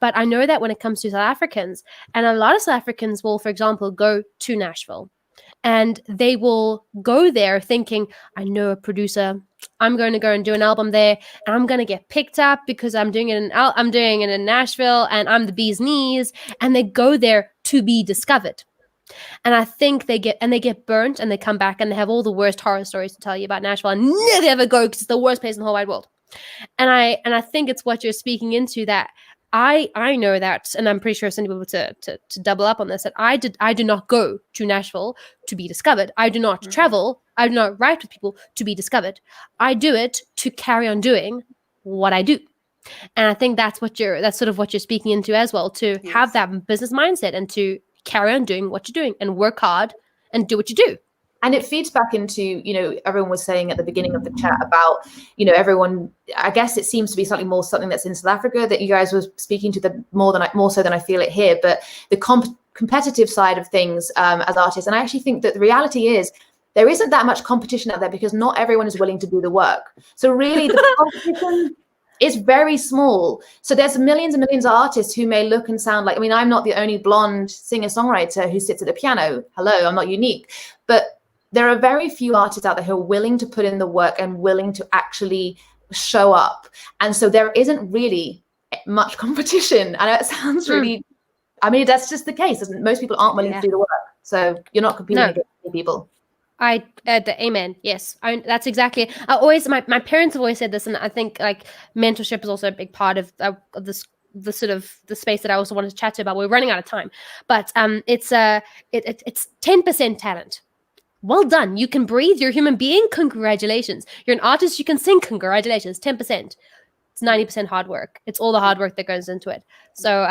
[SPEAKER 2] but I know that when it comes to South Africans, and a lot of South Africans will, for example, go to Nashville. And they will go there thinking, I know a producer. I'm going to go and do an album there, and I'm going to get picked up because I'm doing it in Nashville, and I'm the bee's knees. And they go there to be discovered. And I think they get burnt, and they come back and they have all the worst horror stories to tell you about Nashville, and never ever go because it's the worst place in the whole wide world. And I think it's what you're speaking into, that I know that, and I'm pretty sure some people to double up on this, that I do not go to Nashville to be discovered. I do not travel. I do not write with people to be discovered. I do it to carry on doing what I do. And I think that's sort of what you're speaking into as well, to have that business mindset and to carry on doing what you're doing and work hard and do what you do.
[SPEAKER 4] And it feeds back into, everyone was saying at the beginning of the chat about, everyone, I guess it seems to be something that's in South Africa that you guys were speaking to more so than I feel it here, but the competitive side of things as artists. And I actually think that the reality is there isn't that much competition out there because not everyone is willing to do the work. So really the competition is very small. So there's millions and millions of artists who may look and sound like, I'm not the only blonde singer-songwriter who sits at the piano. Hello, I'm not unique. But there are very few artists out there who are willing to put in the work and willing to actually show up. And so there isn't really much competition. I know it sounds really, that's just the case. Most people aren't willing to do the work. So you're not competing against people.
[SPEAKER 2] Amen. Yes, that's exactly. My parents have always said this, and I think like mentorship is also a big part of this. The sort of the space that I also wanted to chat to about. We're running out of time, but it's 10% talent. Well done. You can breathe. You're a human being. Congratulations. You're an artist. You can sing. Congratulations. 10%. It's 90% hard work. It's all the hard work that goes into it. So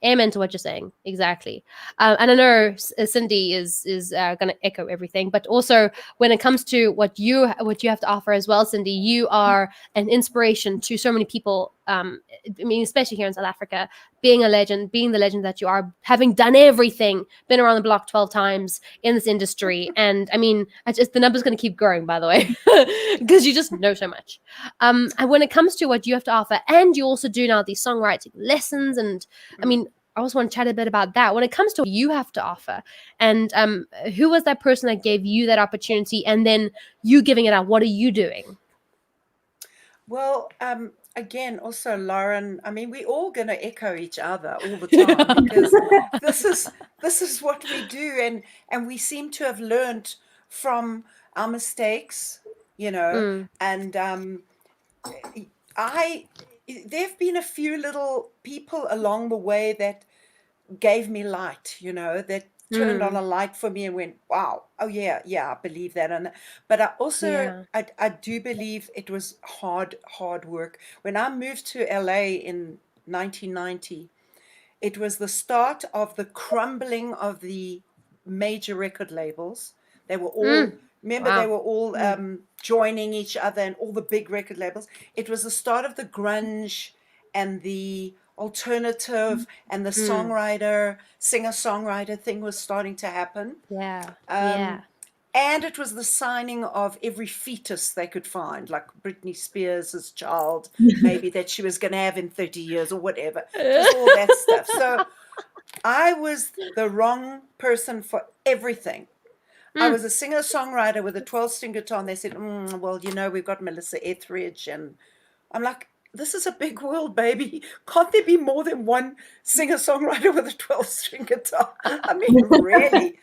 [SPEAKER 2] amen to what you're saying. Exactly. And I know Cindy is going to echo everything, but also when it comes to what you have to offer as well, Cindy, you are an inspiration to so many people. Especially here in South Africa, being the legend that you are, having done everything, been around the block 12 times in this industry. And the number's going to keep growing, by the way, because you just know so much. And when it comes to what you have to offer, and you also do now these songwriting lessons, and I also want to chat a bit about that. When it comes to what you have to offer, and who was that person that gave you that opportunity, and then you giving it out, what are you doing?
[SPEAKER 3] Well, again, also, Lauren, we're all going to echo each other all the time because this is what we do, and we seem to have learned from our mistakes, and there've been a few little people along the way that gave me light, that turned on a light for me and went, wow, oh yeah, I believe that. But I also, I do believe it was hard work. When I moved to LA in 1990, it was the start of the crumbling of the major record labels. They were all, remember, they were all joining each other, and all the big record labels. It was the start of the grunge and the alternative and the singer-songwriter thing was starting to happen.
[SPEAKER 2] Yeah.
[SPEAKER 3] And it was the signing of every fetus they could find, like Britney Spears' child, maybe that she was going to have in 30 years or whatever. Just all that stuff. So I was the wrong person for everything. I was a singer-songwriter with a 12-string guitar, and they said, well, we've got Melissa Etheridge. And I'm like, this is a big world, baby. Can't there be more than one singer-songwriter with a 12-string guitar? I mean, really.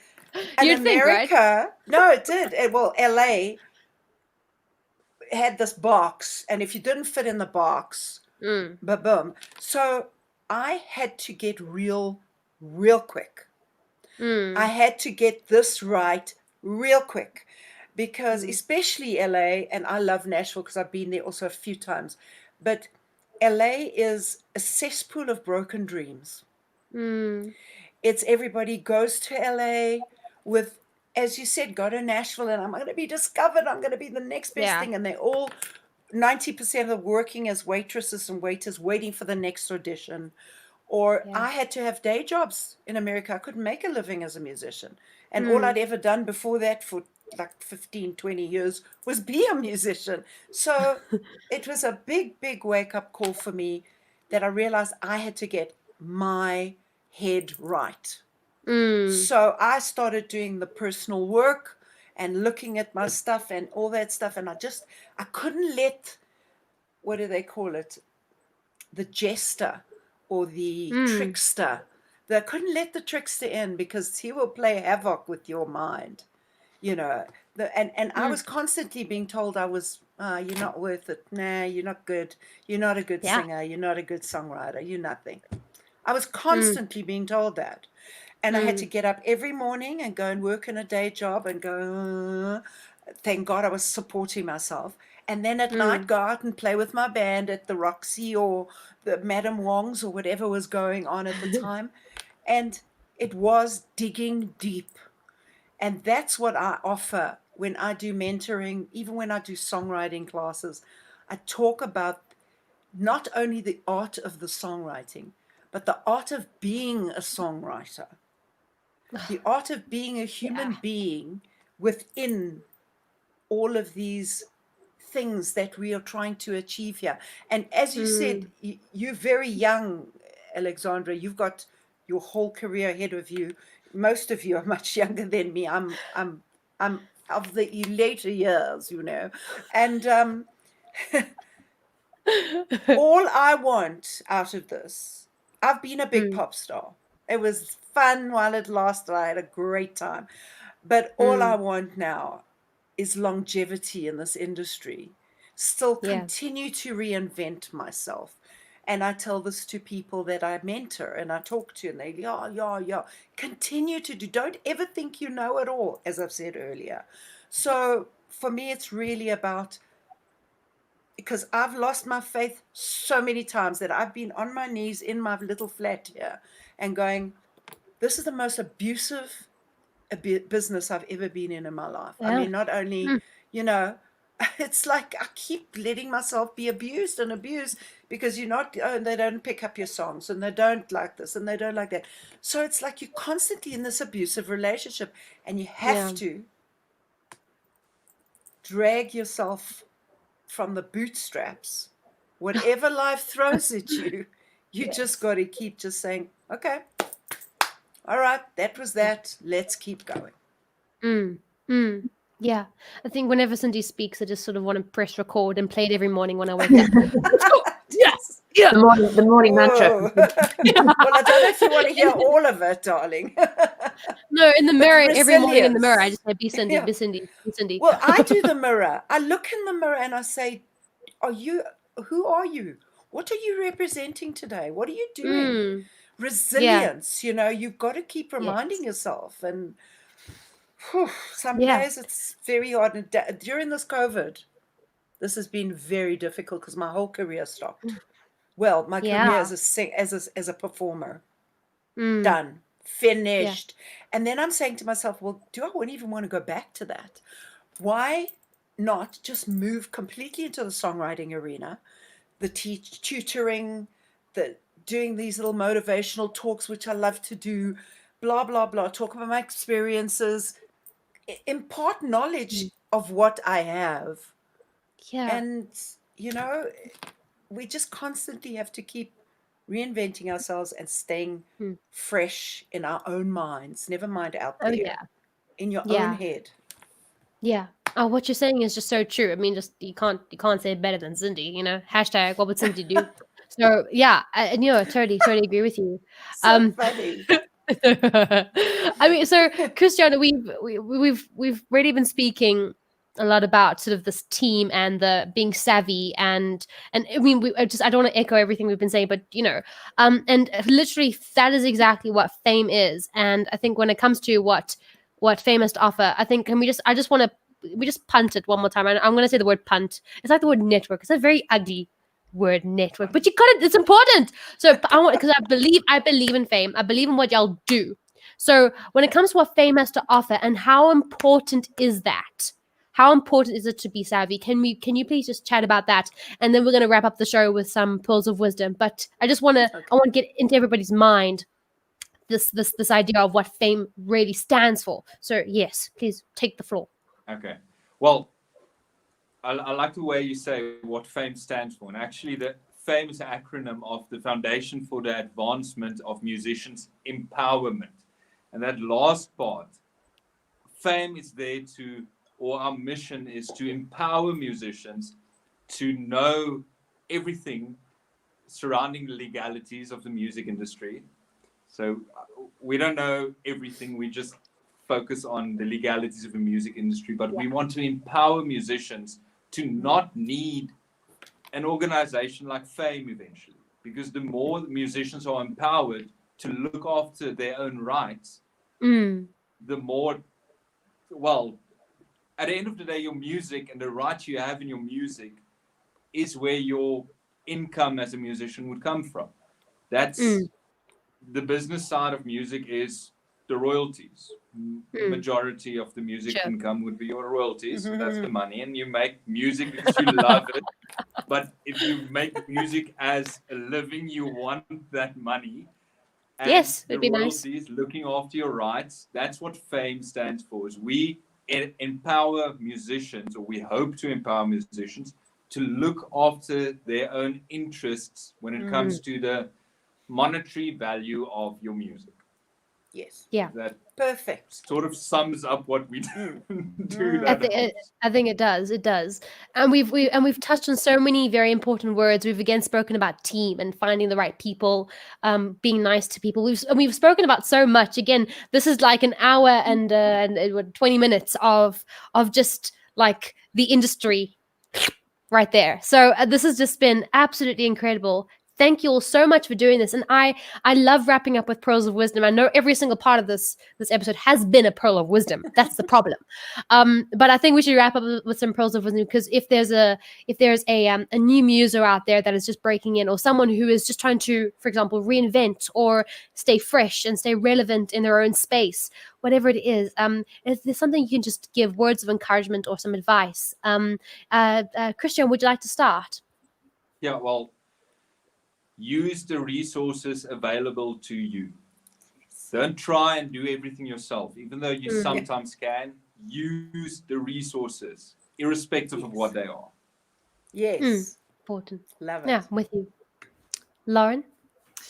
[SPEAKER 3] And
[SPEAKER 2] You'd think, right?
[SPEAKER 3] America, no, it did. Well, LA had this box, and if you didn't fit in the box, ba-boom. So I had to get real quick. I had to get this right real quick, because especially LA, and I love Nashville because I've been there also a few times, but LA is a cesspool of broken dreams. It's everybody goes to LA with, as you said, go to Nashville and I'm going to be discovered. I'm going to be the next best thing. And they're all 90% of working as waitresses and waiters waiting for the next audition. Or I had to have day jobs in America. I couldn't make a living as a musician. And all I'd ever done before that for like 15, 20 years was be a musician. So it was a big wake-up call for me that I realized I had to get my head right. So I started doing the personal work and looking at my stuff and all that stuff. And I couldn't let, what do they call it? The jester or the trickster. I couldn't let the trickster in, because he will play havoc with your mind, and I was constantly being told I was, you're not worth it. Nah, you're not good. You're not a good singer. You're not a good songwriter. You're nothing. I was constantly being told that. And I had to get up every morning and go and work in a day job and go, thank God I was supporting myself. And then at night, go out and play with my band at the Roxy or the Madame Wong's or whatever was going on at the time. And it was digging deep. And that's what I offer when I do mentoring, even when I do songwriting classes. I talk about not only the art of the songwriting, but the art of being a songwriter. The art of being a human being within all of these things that we are trying to achieve here. And as you said, you're very young, Alexandra. You've got your whole career ahead of you. Most of you are much younger than me. I'm of the later years, And all I want out of this, I've been a big pop star. It was fun while it lasted. I had a great time. But all I want now is longevity in this industry. Still continue to reinvent myself. And I tell this to people that I mentor and I talk to, and they, continue to do. Don't ever think you know it all, as I've said earlier. So for me, it's really about, because I've lost my faith so many times that I've been on my knees in my little flat here and going, this is the most abusive business I've ever been in my life. I mean, not only, it's like I keep letting myself be abused because they don't pick up your songs and they don't like this and they don't like that. So it's like you're constantly in this abusive relationship and you have to drag yourself from the bootstraps. Whatever life throws at you, you just got to keep just saying, okay, all right, that was that. Let's keep going.
[SPEAKER 2] Yeah. I think whenever Cindy speaks, I just sort of want to press record and play it every morning when I wake up. Yes. Yeah.
[SPEAKER 4] The morning mantra.
[SPEAKER 3] Well, I don't know if you want to hear all of it, darling.
[SPEAKER 2] No, in the mirror, every morning in the
[SPEAKER 3] resilience.
[SPEAKER 2] mirror, I just say, be Cindy, be Cindy, be Cindy.
[SPEAKER 3] Well, I do the mirror. I look in the mirror and I say, who are you? What are you representing today? What are you doing? Resilience, you've got to keep reminding yourself. And some days it's very hard. And during this COVID, this has been very difficult because my whole career stopped. Well, my career as a performer, done, finished. And then I'm saying to myself, well, do I even want to go back to that? Why not just move completely into the songwriting arena, the tutoring, the doing these little motivational talks, which I love to do, blah, blah, blah, talk about my experiences, impart knowledge of what I have.
[SPEAKER 2] Yeah.
[SPEAKER 3] And, we just constantly have to keep reinventing ourselves and staying fresh in our own minds, never mind out there,
[SPEAKER 2] Oh yeah.
[SPEAKER 3] in your
[SPEAKER 2] Yeah.
[SPEAKER 3] own head.
[SPEAKER 2] Yeah. Oh, what you're saying is just so true. I mean, just you can't say it better than Cindy. Hashtag what would Cindy do? So yeah, I totally agree with you.
[SPEAKER 3] So funny.
[SPEAKER 2] I mean, so Christiaan, we've really been speaking a lot about sort of this team and the being savvy and I mean, I don't want to echo everything we've been saying, but and literally that is exactly what fame is. And I think when it comes to what fame has to offer, I think we just punt it one more time. I'm going to say the word punt. It's like the word network. It's a very ugly word, network, but you got it. It's important. So because I believe in fame. I believe in what y'all do. So when it comes to what fame has to offer and how important is that? How important is it to be savvy? Can you please just chat about that? And then we're going to wrap up the show with some pearls of wisdom. But I want to get into everybody's mind this idea of what fame really stands for. So yes, please take the floor.
[SPEAKER 5] Okay. Well, I like the way you say what fame stands for. And actually, the fame is an acronym of the Foundation for the Advancement of Musicians' Empowerment. And that last part, fame is there or our mission is to empower musicians to know everything surrounding the legalities of the music industry. So we don't know everything. We just focus on the legalities of the music industry, but we want to empower musicians to not need an organization like fame eventually, because the more musicians are empowered to look after their own rights, the more, at the end of the day, your music and the rights you have in your music is where your income as a musician would come from. That's the business side of music, is the royalties. Majority of the music income would be your royalties. So that's the money, and you make music because you love it. But if you make music as a living, you want that money. And
[SPEAKER 2] yes,
[SPEAKER 5] the
[SPEAKER 2] it'd be
[SPEAKER 5] royalties,
[SPEAKER 2] nice.
[SPEAKER 5] looking after your rights. That's what fame stands for. Is we empower musicians, or we hope to empower musicians to look after their own interests when it comes to the monetary value of your music.
[SPEAKER 3] Yes.
[SPEAKER 2] Yeah.
[SPEAKER 5] That
[SPEAKER 3] perfect.
[SPEAKER 5] Sort of sums up what we do.
[SPEAKER 2] I think it does. It does. And we've touched on so many very important words. We've again spoken about team and finding the right people, being nice to people. We've spoken about so much. Again, this is like an hour and 20 minutes of just like the industry right there. So this has just been absolutely incredible. Thank you all so much for doing this. And I love wrapping up with pearls of wisdom. I know every single part of this episode has been a pearl of wisdom. That's the problem. But I think we should wrap up with some pearls of wisdom, because if there's a new muser out there that is just breaking in, or someone who is just trying to, for example, reinvent or stay fresh and stay relevant in their own space, whatever it is, if there's something you can just give words of encouragement or some advice. Christiaan, would you like to start?
[SPEAKER 5] Yeah, well, use the resources available to you. Don't try and do everything yourself, even though you sometimes can. Use the resources, irrespective of what they are.
[SPEAKER 3] Yes.
[SPEAKER 2] Important.
[SPEAKER 3] Love it.
[SPEAKER 2] Yeah, I'm with you. Lauren?
[SPEAKER 4] I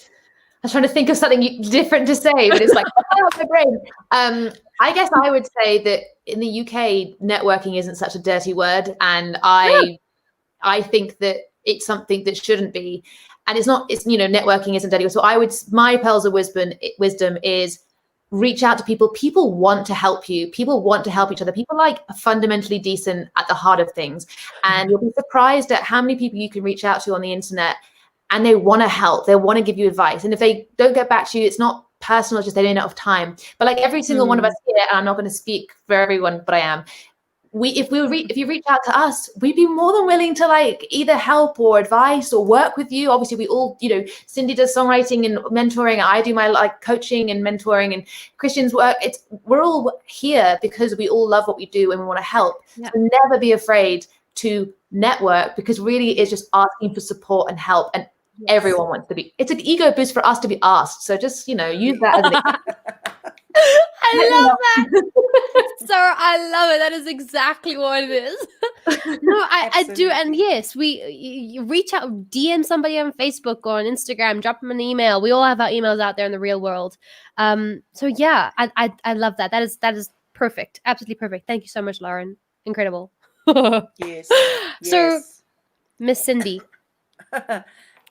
[SPEAKER 4] was trying to think of something different to say, but it's like, oh, my brain. I guess I would say that in the UK, networking isn't such a dirty word. And I think that it's something that shouldn't be. And networking isn't dirty. So my pearls of wisdom is reach out to people. People want to help you. People want to help each other. People are fundamentally decent at the heart of things. And you'll be surprised at how many people you can reach out to on the internet, and they want to help. They want to give you advice. And if they don't get back to you, it's not personal, it's just they don't have time. But every single one of us here, and I'm not going to speak for everyone, but I am, if you reach out to us, we'd be more than willing to like either help or advice or work with you. Obviously, we all, Cindy does songwriting and mentoring. I do my like coaching and mentoring, and Christian's work. We're all here because we all love what we do and we want to help.
[SPEAKER 2] Yeah.
[SPEAKER 4] So never be afraid to network, because really it's just asking for support and help, and everyone wants to be. It's an ego boost for us to be asked. So just use that as an.
[SPEAKER 2] I love that. Sarah, I love it. That is exactly what it is. No, I do. And yes, you reach out, DM somebody on Facebook or on Instagram, drop them an email. We all have our emails out there in the real world. So yeah, I love that. That is perfect. Absolutely perfect. Thank you so much, Lauren. Incredible.
[SPEAKER 3] Yes.
[SPEAKER 2] So, Miss Cindy, do you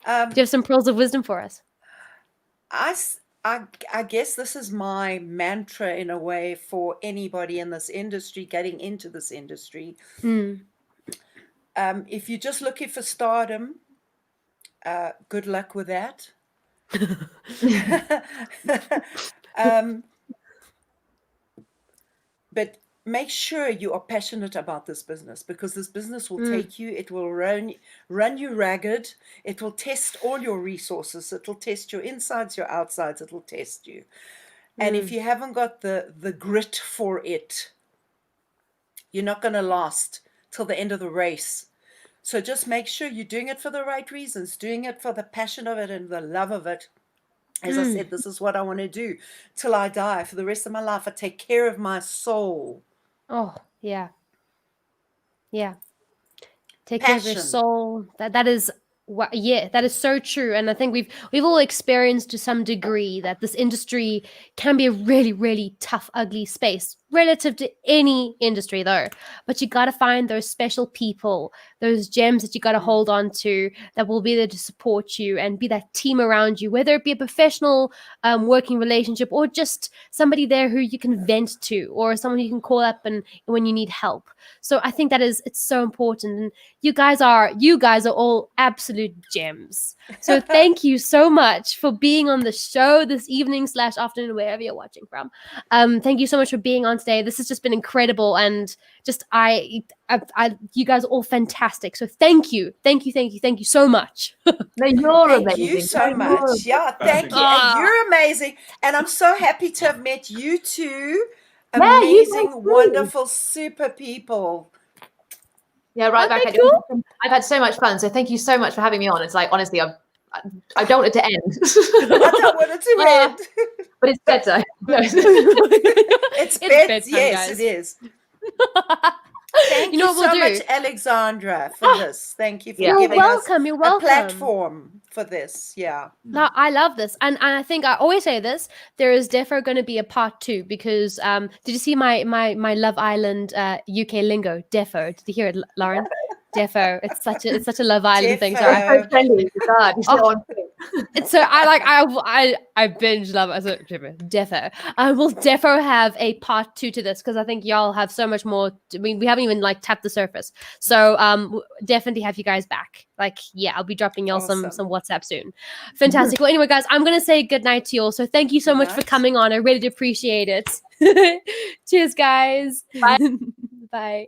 [SPEAKER 2] have some pearls of wisdom for us?
[SPEAKER 3] I guess this is my mantra in a way for anybody in this industry, getting into this industry. If you're just looking for stardom, good luck with that. But make sure you are passionate about this business, because this business will take you, it will run you ragged, it will test all your resources, it will test your insides, your outsides, it will test you. And if you haven't got the grit for it, you're not going to last till the end of the race. So just make sure you're doing it for the right reasons, doing it for the passion of it and the love of it. As I said, this is what I want to do till I die. For the rest of my life, I take care of my soul.
[SPEAKER 2] Oh, yeah. Yeah. Take care of your
[SPEAKER 3] Passion.
[SPEAKER 2] soul. That is that is so true. And I think we've all experienced to some degree that this industry can be a really, really tough, ugly space relative to any industry though. But you got to find those special people, those gems that you got to hold on to that will be there to support you and be that team around you, whether it be a professional working relationship or just somebody there who you can vent to, or someone you can call up and when you need help. So I think it's so important. And you guys are all absolute gems. So thank you so much for being on the show this evening / afternoon, wherever you're watching from. Thank you so much for being on today. This has just been incredible, and just you guys are all fantastic. So thank you so much.
[SPEAKER 4] No, you're
[SPEAKER 3] Thank
[SPEAKER 4] amazing.
[SPEAKER 3] you so much. Yeah, thank you. And you're amazing. And I'm so happy to have met you two.
[SPEAKER 4] Yeah, you
[SPEAKER 3] Amazing,
[SPEAKER 4] too.
[SPEAKER 3] wonderful, super people.
[SPEAKER 4] Yeah, right back
[SPEAKER 2] Okay,
[SPEAKER 4] at you. I've had so much fun. So thank you so much for having me on. It's like, honestly, I don't want it to end.
[SPEAKER 3] I don't want it to end.
[SPEAKER 4] But it's better.
[SPEAKER 3] It's better.
[SPEAKER 2] bedtime,
[SPEAKER 3] Yes,
[SPEAKER 2] guys.
[SPEAKER 3] it is. Thank you,
[SPEAKER 2] know what we'll
[SPEAKER 3] so
[SPEAKER 2] do?
[SPEAKER 3] much, Alexandra, for this. Thank you for
[SPEAKER 2] You're
[SPEAKER 3] giving
[SPEAKER 2] welcome.
[SPEAKER 3] us
[SPEAKER 2] You're welcome.
[SPEAKER 3] a platform for this. Yeah.
[SPEAKER 2] No, I love this, and I think I always say this. There is definitely going to be a part 2 because did you see my Love Island UK lingo? Defo. Did you hear it, Lauren? Defo. It's such a Love Island thing. So
[SPEAKER 3] Defo.
[SPEAKER 4] So friendly. God, you're so on point.
[SPEAKER 2] So I binge love it. So defo. We'll defo have a part 2 to this because I think y'all have so much more. We haven't even like tapped the surface. So definitely have you guys back. Like, yeah, I'll be dropping y'all some WhatsApp soon. Fantastic. Well, anyway, guys, I'm gonna say good night to you all. So thank you so much for coming on. I really do appreciate it. Cheers, guys.
[SPEAKER 4] Bye.
[SPEAKER 2] Bye.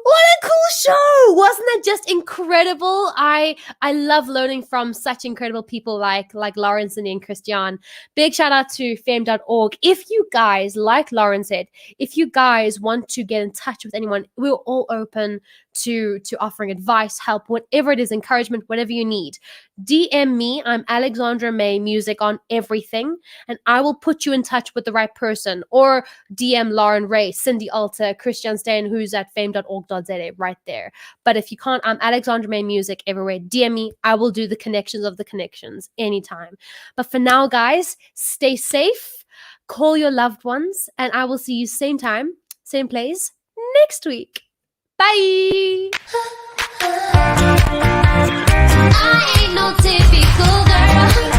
[SPEAKER 2] What a cool show! Wasn't that just incredible? I love learning from such incredible people like Lauren, Cindy, and Christiaan. Big shout out to fame.org. If you guys, like Lauren said, if you guys want to get in touch with anyone, we're all open to offering advice, help, whatever it is, encouragement, whatever you need. DM me. I'm Alexandra May Music on everything, and I will put you in touch with the right person. Or DM Lauren Ray, Cindy Alter, Christiaan Steyn, who's at fame.org.za right there. But if you can't, I'm Alexandra May Music everywhere. DM me. I will do the connections of the connections anytime. But for now, guys, stay safe, call your loved ones, and I will see you same time, same place next week. Bye.
[SPEAKER 1] I ain't no typical girl.